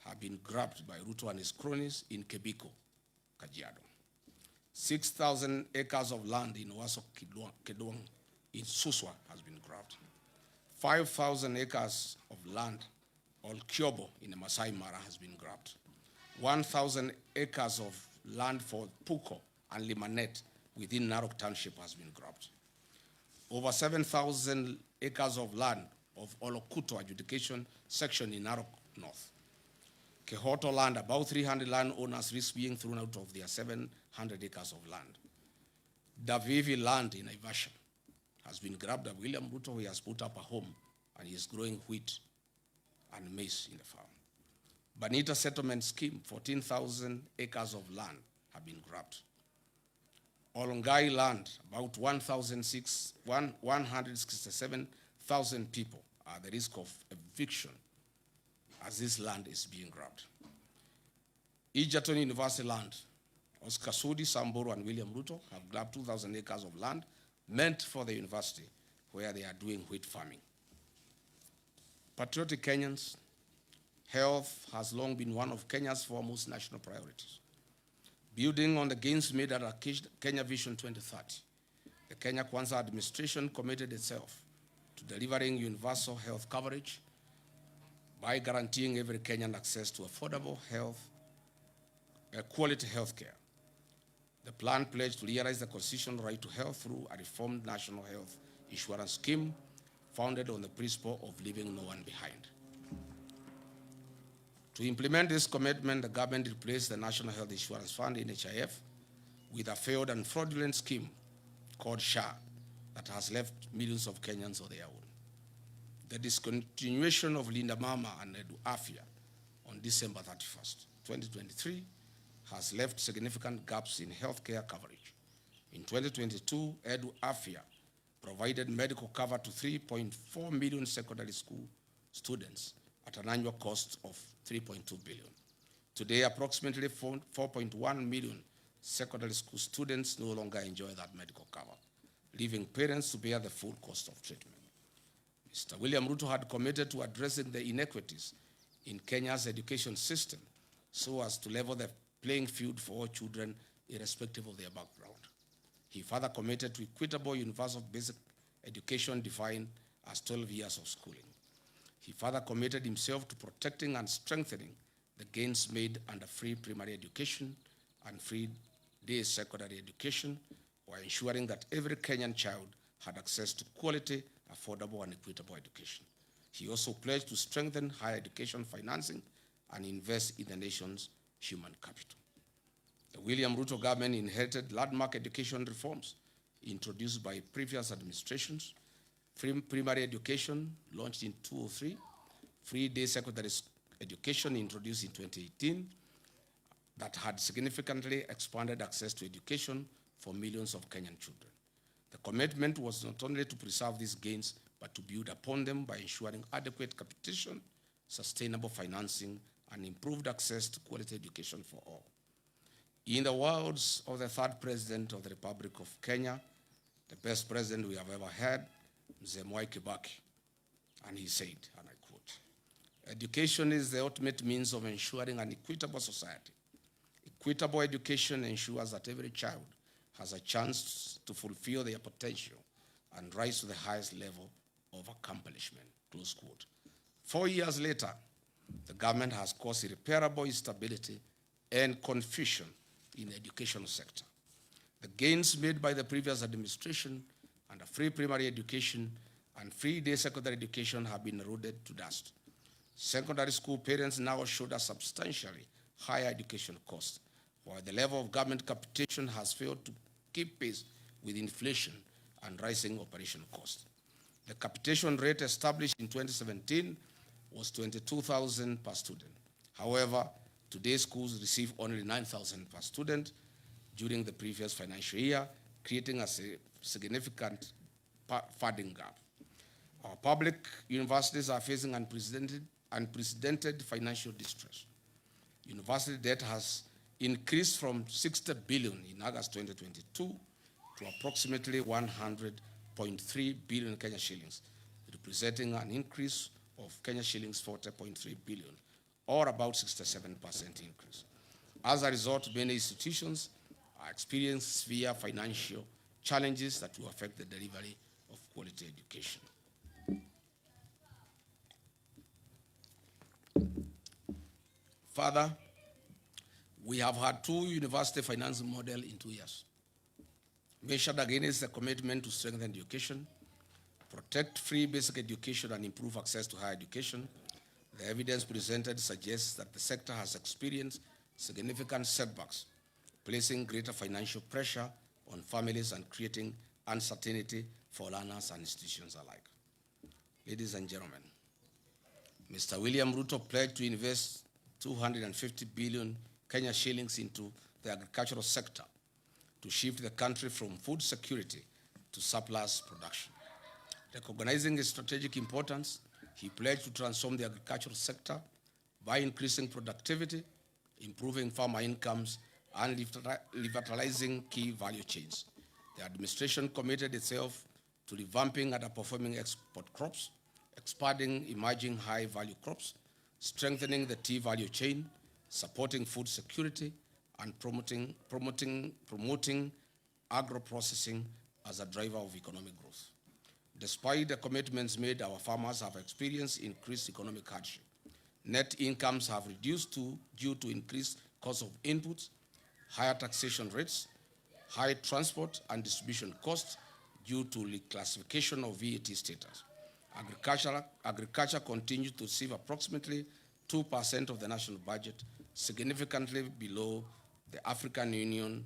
have been grabbed by Ruto and his cronies in Kebiko, Kajiado. 6,000 acres of land in Owaso Kedong in Suswa has been grabbed. 5,000 acres of land, or Kyobo in the Masai Mara, has been grabbed. 1,000 acres of land for Puko and Limanet within Narok Township has been grabbed. Over 7,000 acres of land of Olokuto adjudication section in Narok North. Kehoto land, about 300 landowners risk being thrown out of their 700 acres of land. Davivi land in Naivasha, has been grabbed by William Ruto. He has put up a home and he is growing wheat and maize in the farm. Bonita Settlement Scheme, 14,000 acres of land have been grabbed. Olongai land, about 167,000 people are at the risk of eviction as this land is being grabbed. Egerton University land, Oscar Sudi, Samburu, and William Ruto have grabbed 2,000 acres of land meant for the university where they are doing wheat farming. Patriotic Kenyans, health has long been one of Kenya's foremost national priorities. Building on the gains made at Kenya Vision 2030, the Kenya Kwanza administration committed itself to delivering universal health coverage by guaranteeing every Kenyan access to affordable quality health care. The plan pledged to realize the constitutional right to health through a reformed national health insurance scheme founded on the principle of leaving no one behind. To implement this commitment, the government replaced the National Health Insurance Fund, NHIF, with a failed and fraudulent scheme called SHA that has left millions of Kenyans on their own. The discontinuation of Linda Mama and Edu Afia on December 31st, 2023, has left significant gaps in healthcare coverage. In 2022, Edu Afia provided medical cover to 3.4 million secondary school students at an annual cost of 3.2 billion. Today, approximately 4.1 million secondary school students no longer enjoy that medical cover, leaving parents to bear the full cost of treatment. Mr. William Ruto had committed to addressing the inequities in Kenya's education system so as to level the playing field for all children irrespective of their background. He further committed to equitable universal basic education defined as 12 years of schooling. He further committed himself to protecting and strengthening the gains made under free primary education and free day secondary education while ensuring that every Kenyan child had access to quality, affordable, and equitable education. He also pledged to strengthen higher education financing and invest in the nation's human capital. The William Ruto government inherited landmark education reforms introduced by previous administrations. Free primary education launched in 2003, free day secondary education introduced in 2018 that had significantly expanded access to education for millions of Kenyan children. The commitment was not only to preserve these gains, but to build upon them by ensuring adequate capitation, sustainable financing, and improved access to quality education for all. In the words of the third president of the Republic of Kenya, the best president we have ever had, Mzee Mwai Kibaki, and he said, and I quote, "Education is the ultimate means of ensuring an equitable society. Equitable education ensures that every child has a chance to fulfill their potential and rise to the highest level of accomplishment," close quote. 4 years later, the government has caused irreparable instability and confusion in the educational sector. The gains made by the previous administration under free primary education and free day secondary education have been eroded to dust. Secondary school parents now shoulder substantially higher education costs, while the level of government capitation has failed to keep pace with inflation and rising operation costs. The capitation rate established in 2017 was 22,000 per student. However, today's schools receive only 9,000 per student during the previous financial year, creating a significant funding gap. Our public universities are facing unprecedented financial distress. University debt has increased from 60 billion in August 2022 to approximately 100.3 billion Kenya shillings, representing an increase of Kenya shillings 40.3 billion, or about 67% increase. As a result, many institutions are experiencing severe financial challenges that will affect the delivery of quality education. Further, we have had 2 university financing models in 2 years. Measured against the commitment to strengthen education, protect free basic education, and improve access to higher education, the evidence presented suggests that the sector has experienced significant setbacks, placing greater financial pressure on families and creating uncertainty for learners and institutions alike. Ladies and gentlemen, Mr. William Ruto pledged to invest 250 billion Kenya shillings into the agricultural sector to shift the country from food security to surplus production. Recognizing its strategic importance, he pledged to transform the agricultural sector by increasing productivity, improving farmer incomes, and revitalizing key value chains. The administration committed itself to revamping underperforming export crops, expanding emerging high-value crops, strengthening the tea value chain, supporting food security, and promoting agro-processing as a driver of economic growth. Despite the commitments made, our farmers have experienced increased economic hardship. Net incomes have reduced due to increased cost of inputs, higher taxation rates, high transport and distribution costs due to reclassification of VAT status. Agriculture continues to receive approximately 2% of the national budget, significantly below the African Union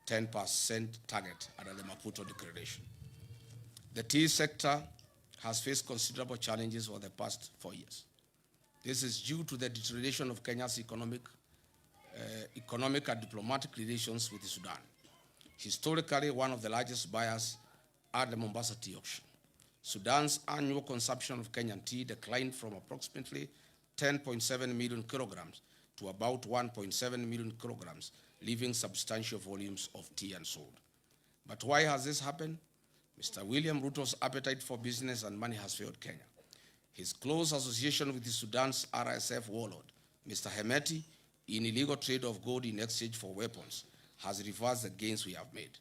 10% target under the Maputo Declaration. The tea sector has faced considerable challenges over the past 4 years. This is due to the deterioration of Kenya's economic and diplomatic relations with Sudan, historically one of the largest buyers at the Mombasa tea auction. Sudan's annual consumption of Kenyan tea declined from approximately 10.7 million kilograms to about 1.7 million kilograms, leaving substantial volumes of tea unsold. But why has this happened? Mr. William Ruto's appetite for business and money has failed Kenya. His close association with the Sudan's RSF warlord, Mr. Hemeti, in illegal trade of gold in exchange for weapons, has reversed the gains we have made.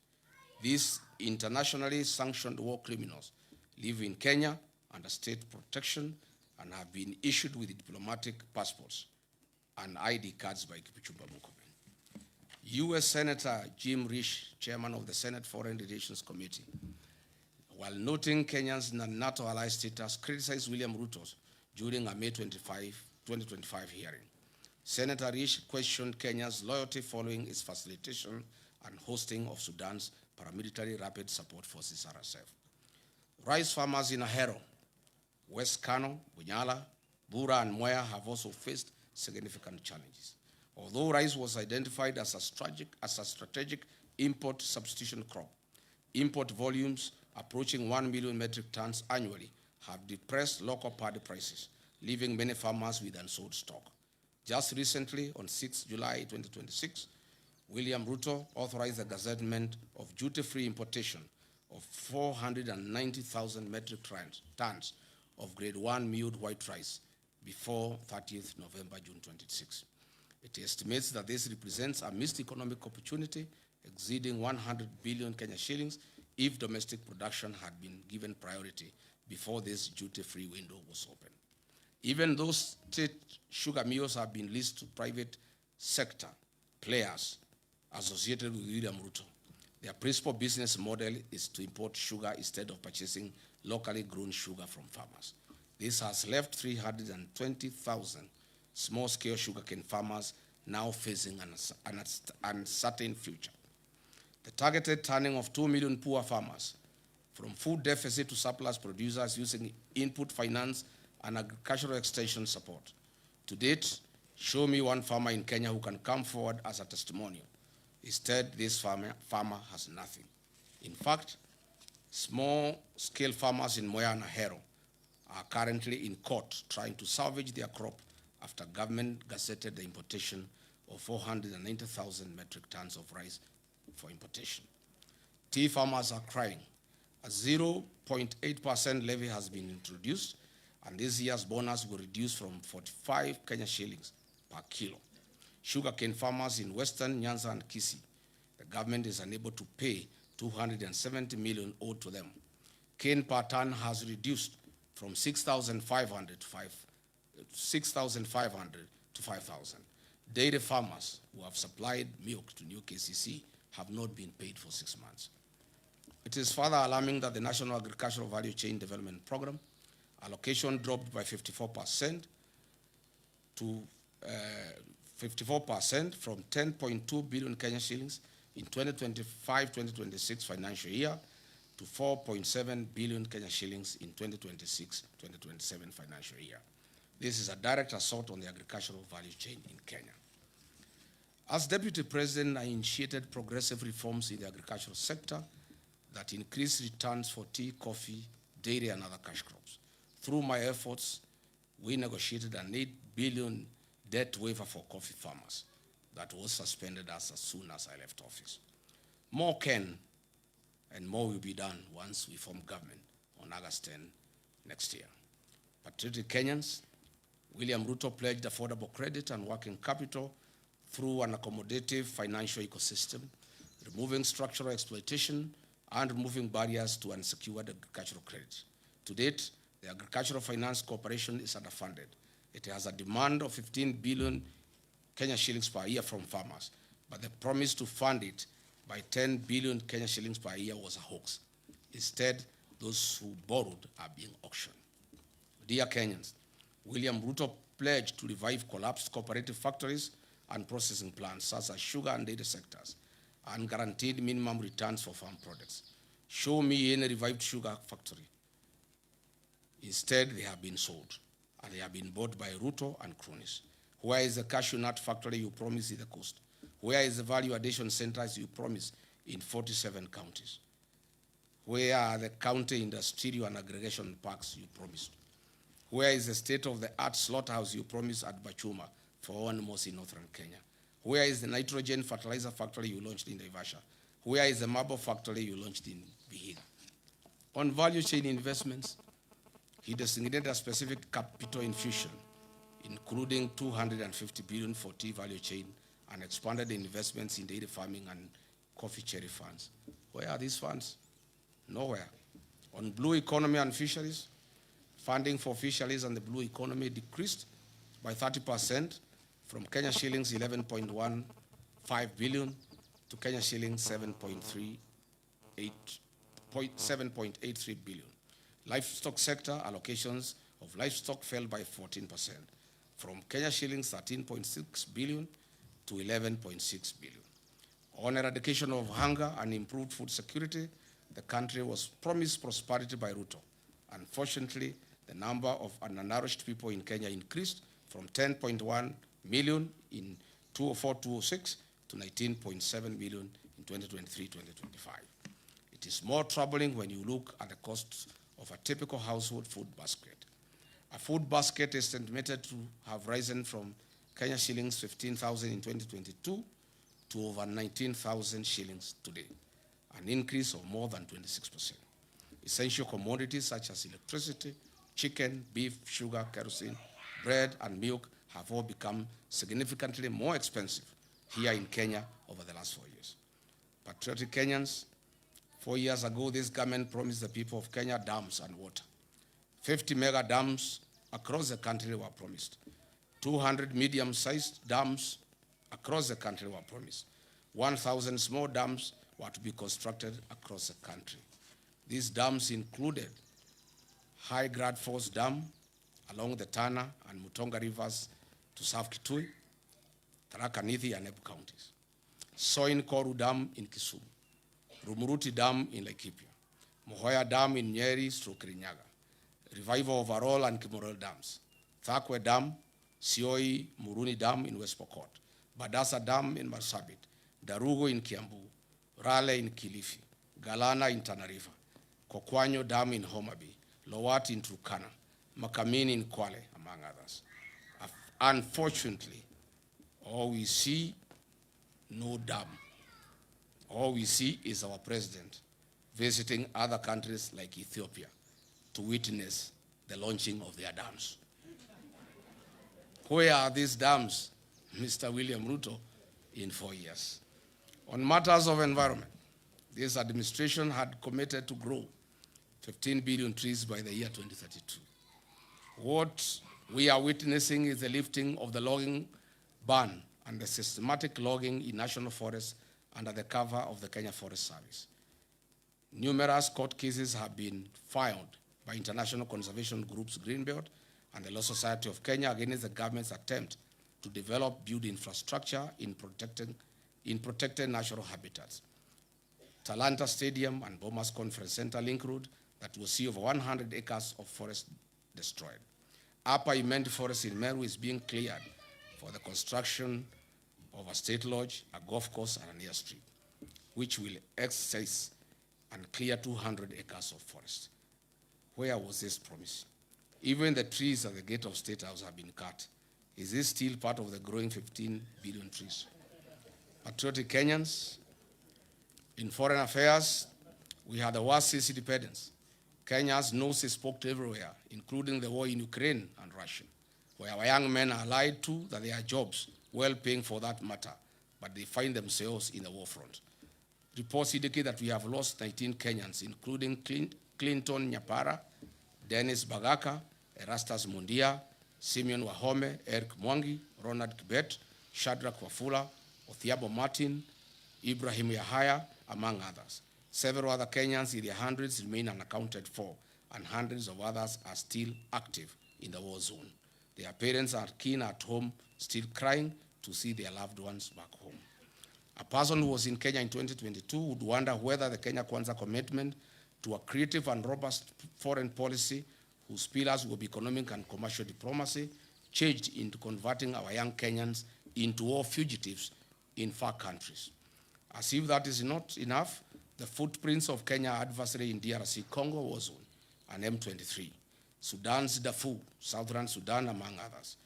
These internationally sanctioned war criminals live in Kenya under state protection and have been issued with diplomatic passports and ID cards by Kipchumba Murkomen. U.S. Senator Jim Risch, chairman of the Senate Foreign Relations Committee, while noting Kenya's NATO ally status, criticized William Ruto during a May 2025 hearing. Senator Risch questioned Kenya's loyalty following its facilitation and hosting of Sudan's paramilitary rapid support forces, RSF. Rice farmers in Ahero, West Kano, Bunyala, Bura, and Mwea have also faced significant challenges. Although rice was identified as a strategic import substitution crop, import volumes approaching 1 million metric tons annually have depressed local paddy prices, leaving many farmers with unsold stock. Just recently, on 6 July 2026, William Ruto authorized the gazettement of duty-free importation of 490,000 metric tons of grade 1 milled white rice before 30th November, June 26. It estimates that this represents a missed economic opportunity exceeding 100 billion Kenya shillings if domestic production had been given priority before this duty-free window was open. Even though state sugar mills have been leased to private sector players associated with William Ruto, their principal business model is to import sugar instead of purchasing locally grown sugar from farmers. This has left 320,000 small-scale sugarcane farmers now facing an uncertain future. The targeted turning of 2 million poor farmers from food deficit to surplus producers using input finance and agricultural extension support. To date, show me one farmer in Kenya who can come forward as a testimonial. Instead, this farmer has nothing. In fact, small-scale farmers in Mwea and Ahero are currently in court trying to salvage their crop after government gazetted the importation of 490,000 metric tons of rice for importation. Tea farmers are crying. A 0.8% levy has been introduced, and this year's bonus will reduce from 45 Kenya shillings per kilo. Sugarcane farmers in Western Nyanza and Kisii, the government is unable to pay 270 million owed to them. Cane per ton has reduced from 6,500 to 5,000. Dairy farmers who have supplied milk to new KCC have not been paid for 6 months. It is further alarming that the National Agricultural Value Chain Development Program allocation dropped by 54% to 54% from 10.2 billion Kenya shillings in 2025-2026 financial year to 4.7 billion Kenya shillings in 2026-2027 financial year. This is a direct assault on the agricultural value chain in Kenya. As Deputy President, I initiated progressive reforms in the agricultural sector that increase returns for tea, coffee, dairy, and other cash crops. Through my efforts, we negotiated an 8 billion debt waiver for coffee farmers that was suspended as soon as I left office. More can and more will be done once we form government on August 10 next year. Patriotic Kenyans, William Ruto pledged affordable credit and working capital through an accommodative financial ecosystem, removing structural exploitation and removing barriers to unsecured agricultural credit. To date, the Agricultural Finance Corporation is underfunded. It has a demand of 15 billion Kenya shillings per year from farmers, but the promise to fund it by 10 billion Kenya shillings per year was a hoax. Instead, those who borrowed are being auctioned. Dear Kenyans, William Ruto pledged to revive collapsed cooperative factories and processing plants such as sugar and dairy sectors and guaranteed minimum returns for farm products. Show me any revived sugar factory. Instead, they have been sold, and they have been bought by Ruto and cronies. Where is the cashew nut factory you promised in the coast? Where is the value addition centers you promised in 47 counties? Where are the county industrial and aggregation parks you promised? Where is the state-of-the-art slaughterhouse you promised at Bachuma for animals in northern Kenya? Where is the nitrogen fertilizer factory you launched in Naivasha? Where is the marble factory you launched in Vihiga? On value chain investments, he designated a specific capital infusion, including 250 billion for tea value chain and expanded the investments in dairy farming and coffee cherry funds. Where are these funds? Nowhere. On blue economy and fisheries, funding for fisheries and the blue economy decreased by 30% from Kenya shillings 11.15 billion to Kenya shillings 7.83 billion. Livestock sector allocations of livestock fell by 14% from Kenya shillings 13.6 billion to 11.6 billion. On eradication of hunger and improved food security, the country was promised prosperity by Ruto. Unfortunately, the number of undernourished people in Kenya increased from 10.1 million in 2004-2006 to 19.7 million in 2023-2025. It is more troubling when you look at the costs of a typical household food basket. A food basket is estimated to have risen from Kenya shillings 15,000 in 2022 to over 19,000 shillings today, an increase of more than 26%. Essential commodities such as electricity, chicken, beef, sugar, kerosene, bread, and milk have all become significantly more expensive here in Kenya over the last 4 years. Patriotic Kenyans, 4 years ago, this government promised the people of Kenya dams and water. 50 mega dams across the country were promised. 200 medium-sized dams across the country were promised. 1,000 small dams were to be constructed across the country. These dams included High Grad Force Dam along the Tana and Mutonga rivers to South Kitui, Tharaka Nithi, and Embu counties. Soin Koru Dam in Kisumu, Rumuruti Dam in Laikipia, Mohoya Dam in Nyeri, Kirinyaga, Revival of Arol and Kimorel Dams, Thakwe Dam, Sioi Muruni Dam in West Pokot, Badasa Dam in Marsabit, Darugo in Kiambu, Rale in Kilifi, Galana in Tana River, Kokwanyo Dam in Homa Bay, Lowat in Turkana, Makamini in Kwale, among others. Unfortunately, all we see, no dam. All we see is our president visiting other countries like Ethiopia to witness the launching of their dams. Where are these dams, Mr. William Ruto, in 4 years? On matters of environment, this administration had committed to grow 15 billion trees by the year 2032. What we are witnessing is the lifting of the logging ban and the systematic logging in national forests under the cover of the Kenya Forest Service. Numerous court cases have been filed by international conservation groups Greenbelt and the Law Society of Kenya against the government's attempt to develop build infrastructure in protected natural habitats. Talanta Stadium and Bomas Conference Center Link Road that will see over 100 acres of forest destroyed. Upper Imend Forest in Meru is being cleared for the construction of a state lodge, a golf course, and an airstrip, which will access and clear 200 acres of forest. Where was this promise? Even the trees at the gate of Statehouse have been cut. Is this still part of the growing 15 billion trees? Patriotic Kenyans, in foreign affairs, we had the worst since independence. Kenya's nose is poked everywhere, including the war in Ukraine and Russia, where our young men are lied to that they are jobs, well paying for that matter, but they find themselves in the war front. Reports indicate that we have lost 19 Kenyans, including Clinton Nyapara, Dennis Bagaka, Erastus Mundia, Simeon Wahome, Eric Mwangi, Ronald Kibet, Shadrach Wafula, Othiabo Martin, Ibrahim Yahaya, among others. Several other Kenyans in their hundreds remain unaccounted for, and hundreds of others are still active in the war zone. Their parents are keen at home, still crying to see their loved ones back home. A person who was in Kenya in 2022 would wonder whether the Kenya Kwanza commitment to a creative and robust foreign policy whose pillars will be economic and commercial diplomacy changed into converting our young Kenyans into war fugitives in far countries. As if that is not enough, the footprints of Kenya adversary in DRC Congo war zone and M23, Sudan's Darfur, Southern Sudan, among others.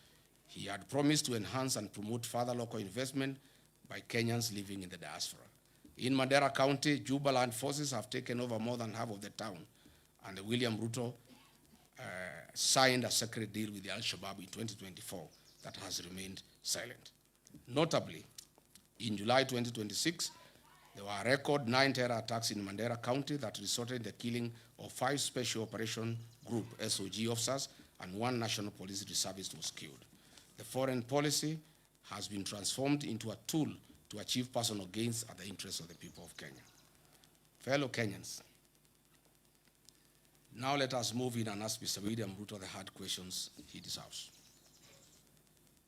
He had promised to enhance and promote further local investment by Kenyans living in the diaspora. In Mandera County, Juba land forces have taken over more than half of the town, and William Ruto signed a secret deal with the Al-Shabaab in 2024 that has remained silent. Notably, in July 2026, there were a record 9 terror attacks in Mandera County that resulted in the killing of 5 Special Operation Group SOG officers, and 1 National Police Reservist was killed. The foreign policy has been transformed into a tool to achieve personal gains at the interests of the people of Kenya. Fellow Kenyans, now let us move in and ask Mr. William Ruto the hard questions he deserves.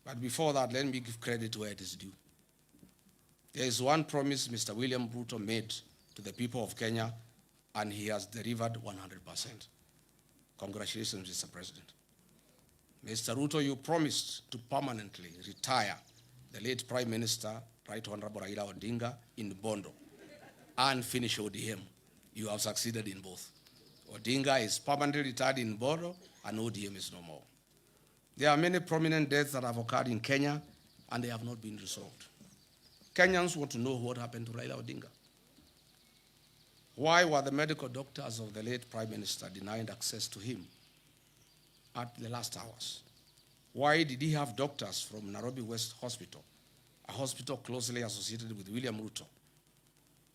But before that, let me give credit where it is due. There is one promise Mr. William Ruto made to the people of Kenya, and he has delivered 100%. Congratulations, Mr. President. Mr. Ruto, you promised to permanently retire the late Prime Minister, Right Honorable Raila Odinga, in Bondo and finish ODM. You have succeeded in both. Odinga is permanently retired in Bondo, and ODM is no more. There are many prominent deaths that have occurred in Kenya, and they have not been resolved. Kenyans want to know what happened to Raila Odinga. Why were the medical doctors of the late Prime Minister denied access to him at the last hours? Why did he have doctors from Nairobi West Hospital, a hospital closely associated with William Ruto,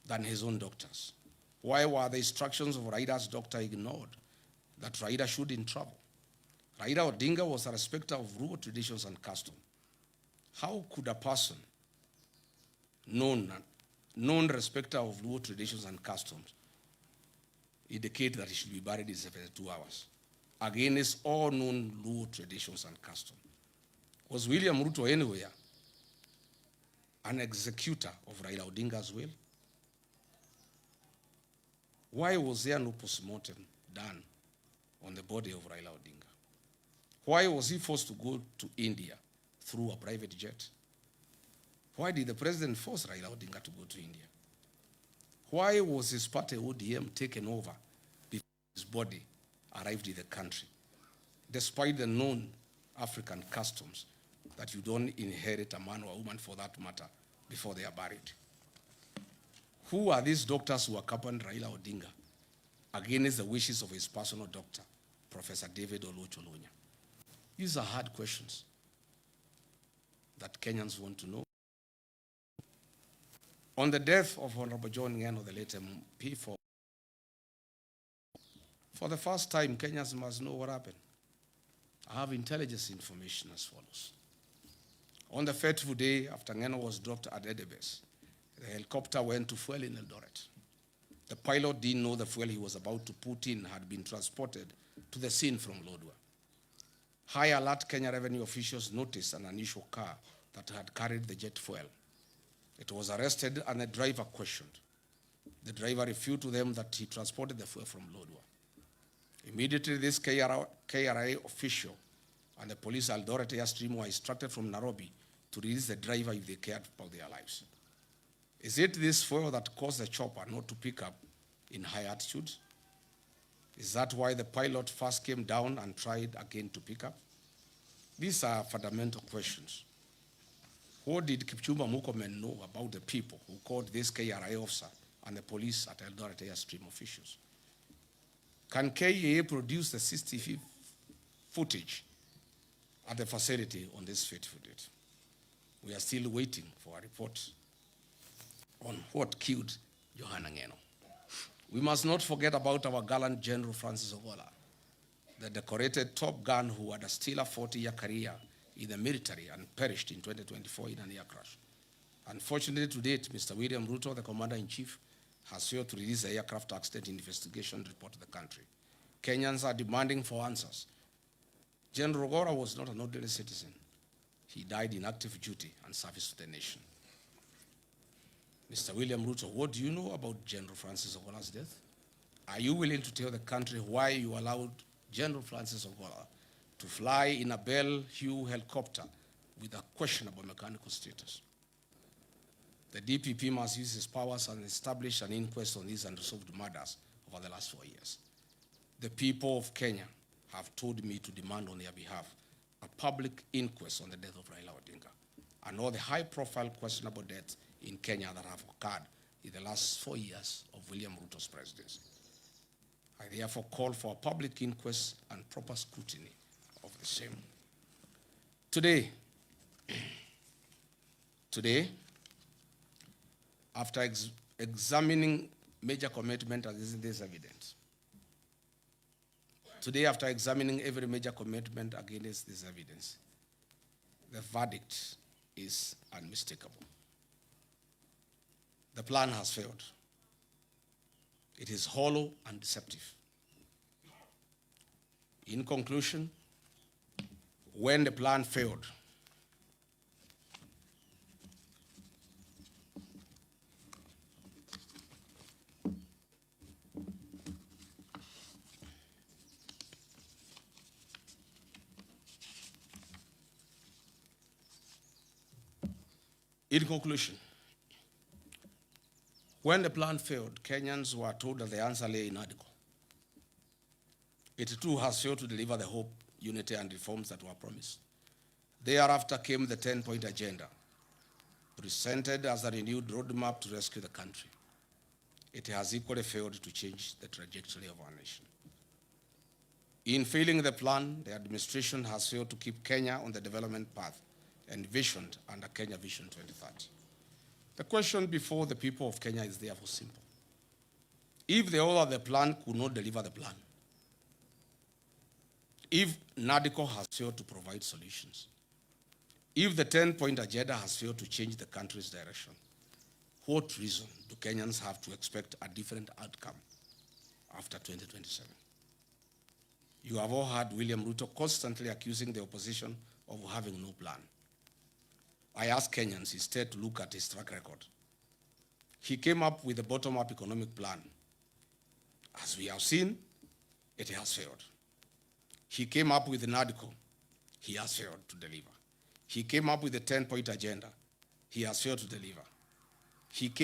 than his own doctors? Why were the instructions of Raila's doctor ignored, that Raila shouldn't travel? Raila Odinga was a respecter of rural traditions and custom. How could a person known respecter of rural traditions and customs indicate that he should be buried in 72 hours against all known rural traditions and customs? Was William Ruto anywhere an executor of Raila Odinga's will? Why was there no postmortem done on the body of Raila Odinga? Why was he forced to go to India through a private jet? Why did the president force Raila Odinga to go to India? Why was his party ODM taken over before his body arrived in the country, despite the known African customs that you don't inherit a man or a woman, for that matter, before they are buried? Who are these doctors who accompanied Raila Odinga against the wishes of his personal doctor, Professor David Olucholunya? These are hard questions that Kenyans want to know. On the death of Honorable John Ngeno, the late MP, for the first time, Kenyans must know what happened. I have intelligence information as follows. On the fateful day after Ngeno was dropped at Edebes, the helicopter went to fuel in Eldoret. The pilot didn't know the fuel he was about to put in had been transported to the scene from Lodwar. High alert Kenya revenue officials noticed an unusual car that had carried the jet fuel. It was arrested and the driver questioned. The driver revealed to them that he transported the fuel from Lodwar. Immediately, this KRA official and the police authority stream were instructed from Nairobi to release the driver if they cared about their lives. Is it this fuel that caused the chopper not to pick up in high altitudes? Is that why the pilot first came down and tried again to pick up? These are fundamental questions. What did Kipchumba Murkomen know about the people who caught this KRA officer and the police at Eldoret Airstream officials? Can KEA produce the CCTV footage at the facility on this fateful date? We are still waiting for a report on what killed Johanna Ngeno. We must not forget about our gallant General Francis Ogola, the decorated Top Gun who had a stellar 40-year career in the military and perished in 2024 in an air crash. Unfortunately, to date, Mr. William Ruto, the Commander-in-Chief, has failed to release the aircraft accident investigation report to the country. Kenyans are demanding for answers. General Ogola was not an ordinary citizen. He died in active duty and service to the nation. Mr. William Ruto, what do you know about General Francis Ogola's death? Are you willing to tell the country why you allowed General Francis Ogola to fly in a Bell-Hue helicopter with a questionable mechanical status? The DPP must use its powers and establish an inquest on these unresolved murders over the last 4 years. The people of Kenya have told me to demand on their behalf a public inquest on the death of Raila Odinga and all the high-profile questionable deaths in Kenya that have occurred in the last 4 years of William Ruto's presidency. I therefore call for a public inquest and proper scrutiny of the same. Today, after examining major commitment against this evidence, after examining every major commitment against this evidence, the verdict is unmistakable. The plan has failed. It is hollow and deceptive. In conclusion, when the plan failed, Kenyans were told that the answer lay in Adiko. It too has failed to deliver the hope, unity, and reforms that were promised. Thereafter came the 10-point agenda, presented as a renewed roadmap to rescue the country. It has equally failed to change the trajectory of our nation. In failing the plan, the administration has failed to keep Kenya on the development path envisioned under Kenya Vision 2030. The question before the people of Kenya is therefore simple. If the author of the plan could not deliver the plan, if NADCO has failed to provide solutions, if the 10-point agenda has failed to change the country's direction, what reason do Kenyans have to expect a different outcome after 2027? You have all heard William Ruto constantly accusing the opposition of having no plan. I ask Kenyans instead to look at his track record. He came up with a bottom-up economic plan. As we have seen, it has failed. He came up with NADCO. He has failed to deliver. He came up with a 10-point agenda. He has failed to deliver. He came